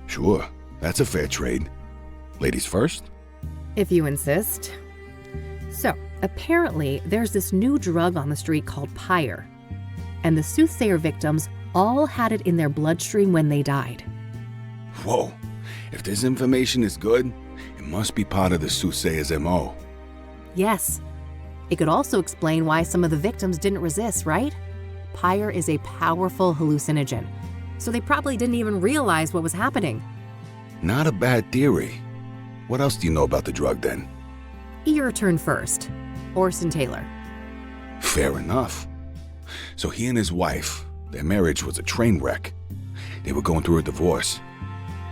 Speaker 13: Sure, that's a fair trade. Ladies first?
Speaker 1: If you insist. So, apparently, there's this new drug on the street called pyre. And the Soothsayer victims all had it in their bloodstream when they died.
Speaker 13: Whoa, if this information is good, it must be part of the Soothsayer's MO.
Speaker 1: Yes. It could also explain why some of the victims didn't resist, right? Pyre is a powerful hallucinogen, so they probably didn't even realize what was happening.
Speaker 13: Not a bad theory. What else do you know about the drug then?
Speaker 1: Your turn first. Orson Taylor.
Speaker 13: Fair enough. So he and his wife, their marriage was a train wreck. They were going through a divorce.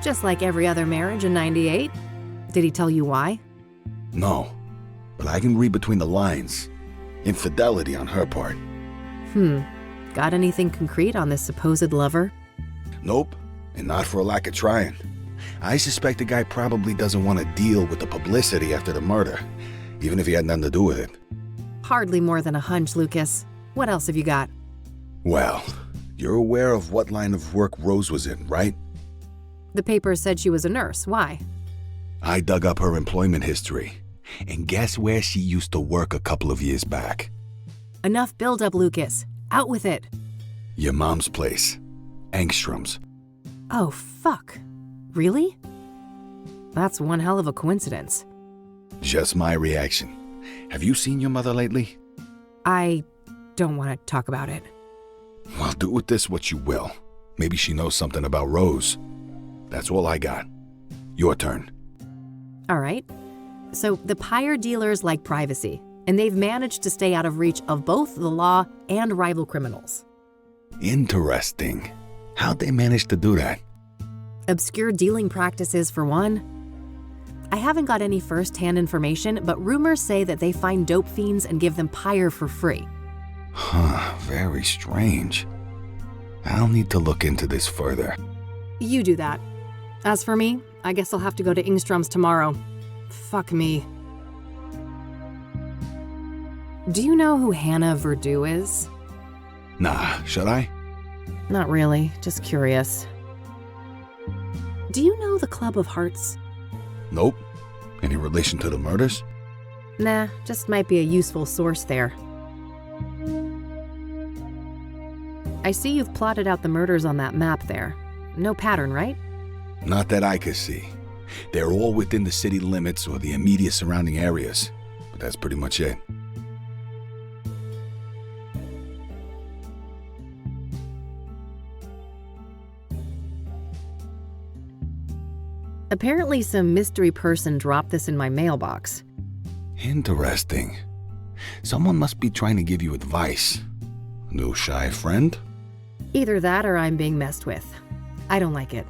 Speaker 1: Just like every other marriage in '98. Did he tell you why?
Speaker 13: No, but I can read between the lines. Infidelity on her part.
Speaker 1: Got anything concrete on this supposed lover?
Speaker 13: Nope, and not for a lack of trying. I suspect the guy probably doesn't want to deal with the publicity after the murder, even if he had nothing to do with it.
Speaker 1: Hardly more than a hunch, Lucas. What else have you got?
Speaker 13: Well, you're aware of what line of work Rose was in, right?
Speaker 1: The paper said she was a nurse. Why?
Speaker 13: I dug up her employment history, and guess where she used to work a couple of years back?
Speaker 1: Enough build-up, Lucas. Out with it.
Speaker 13: Your mom's place. Angstrom's.
Speaker 1: Oh, fuck. Really? That's one hell of a coincidence.
Speaker 13: Just my reaction. Have you seen your mother lately?
Speaker 1: I don't want to talk about it.
Speaker 13: Well, do with this what you will. Maybe she knows something about Rose. That's all I got. Your turn.
Speaker 1: All right. So the Pyre dealers like privacy, and they've managed to stay out of reach of both the law and rival criminals.
Speaker 13: Interesting. How'd they manage to do that?
Speaker 1: Obscure dealing practices, for one. I haven't got any first-hand information, but rumors say that they find dope fiends and give them Pyre for free.
Speaker 13: Huh, very strange. I'll need to look into this further.
Speaker 1: You do that. As for me, I guess I'll have to go to Ingstrom's tomorrow. Fuck me. Do you know who Hannah Verdew is?
Speaker 13: Nah, should I?
Speaker 1: Not really, just curious. Do you know the Club of Hearts?
Speaker 13: Nope. Any relation to the murders?
Speaker 1: Nah, just might be a useful source there. I see you've plotted out the murders on that map there. No pattern, right?
Speaker 13: Not that I could see. They're all within the city limits or the immediate surrounding areas, but that's pretty much it.
Speaker 1: Apparently some mystery person dropped this in my mailbox.
Speaker 13: Interesting. Someone must be trying to give you advice. A new shy friend?
Speaker 1: Either that or I'm being messed with. I don't like it.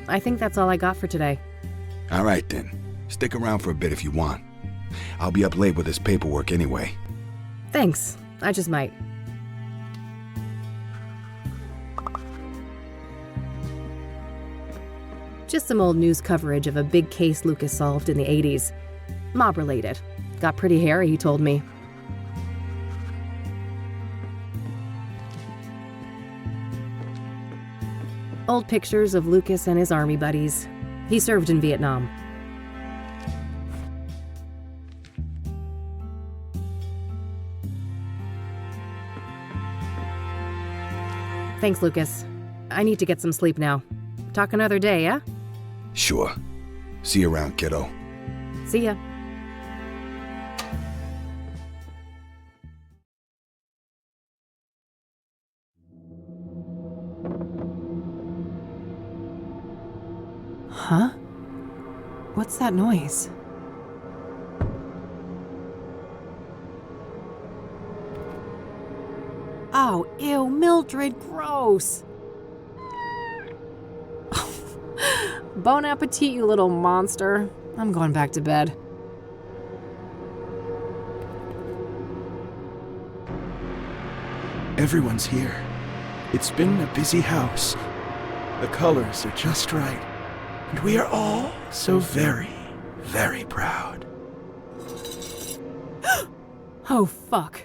Speaker 1: I think that's all I got for today.
Speaker 13: All right then. Stick around for a bit if you want. I'll be up late with this paperwork anyway.
Speaker 1: Thanks. I just might. Just some old news coverage of a big case Lucas solved in the 80s. Mob-related. Got pretty hairy, he told me. Old pictures of Lucas and his army buddies. He served in Vietnam. Thanks, Lucas. I need to get some sleep now. Talk another day, yeah?
Speaker 13: Sure. See you around, kiddo.
Speaker 1: See ya. Huh? What's that noise? Oh, ew, Mildred, gross. Bon appetit, you little monster. I'm going back to bed.
Speaker 16: Everyone's here. It's been a busy house. The colors are just right. And we are all so very, very proud.
Speaker 1: Oh, fuck.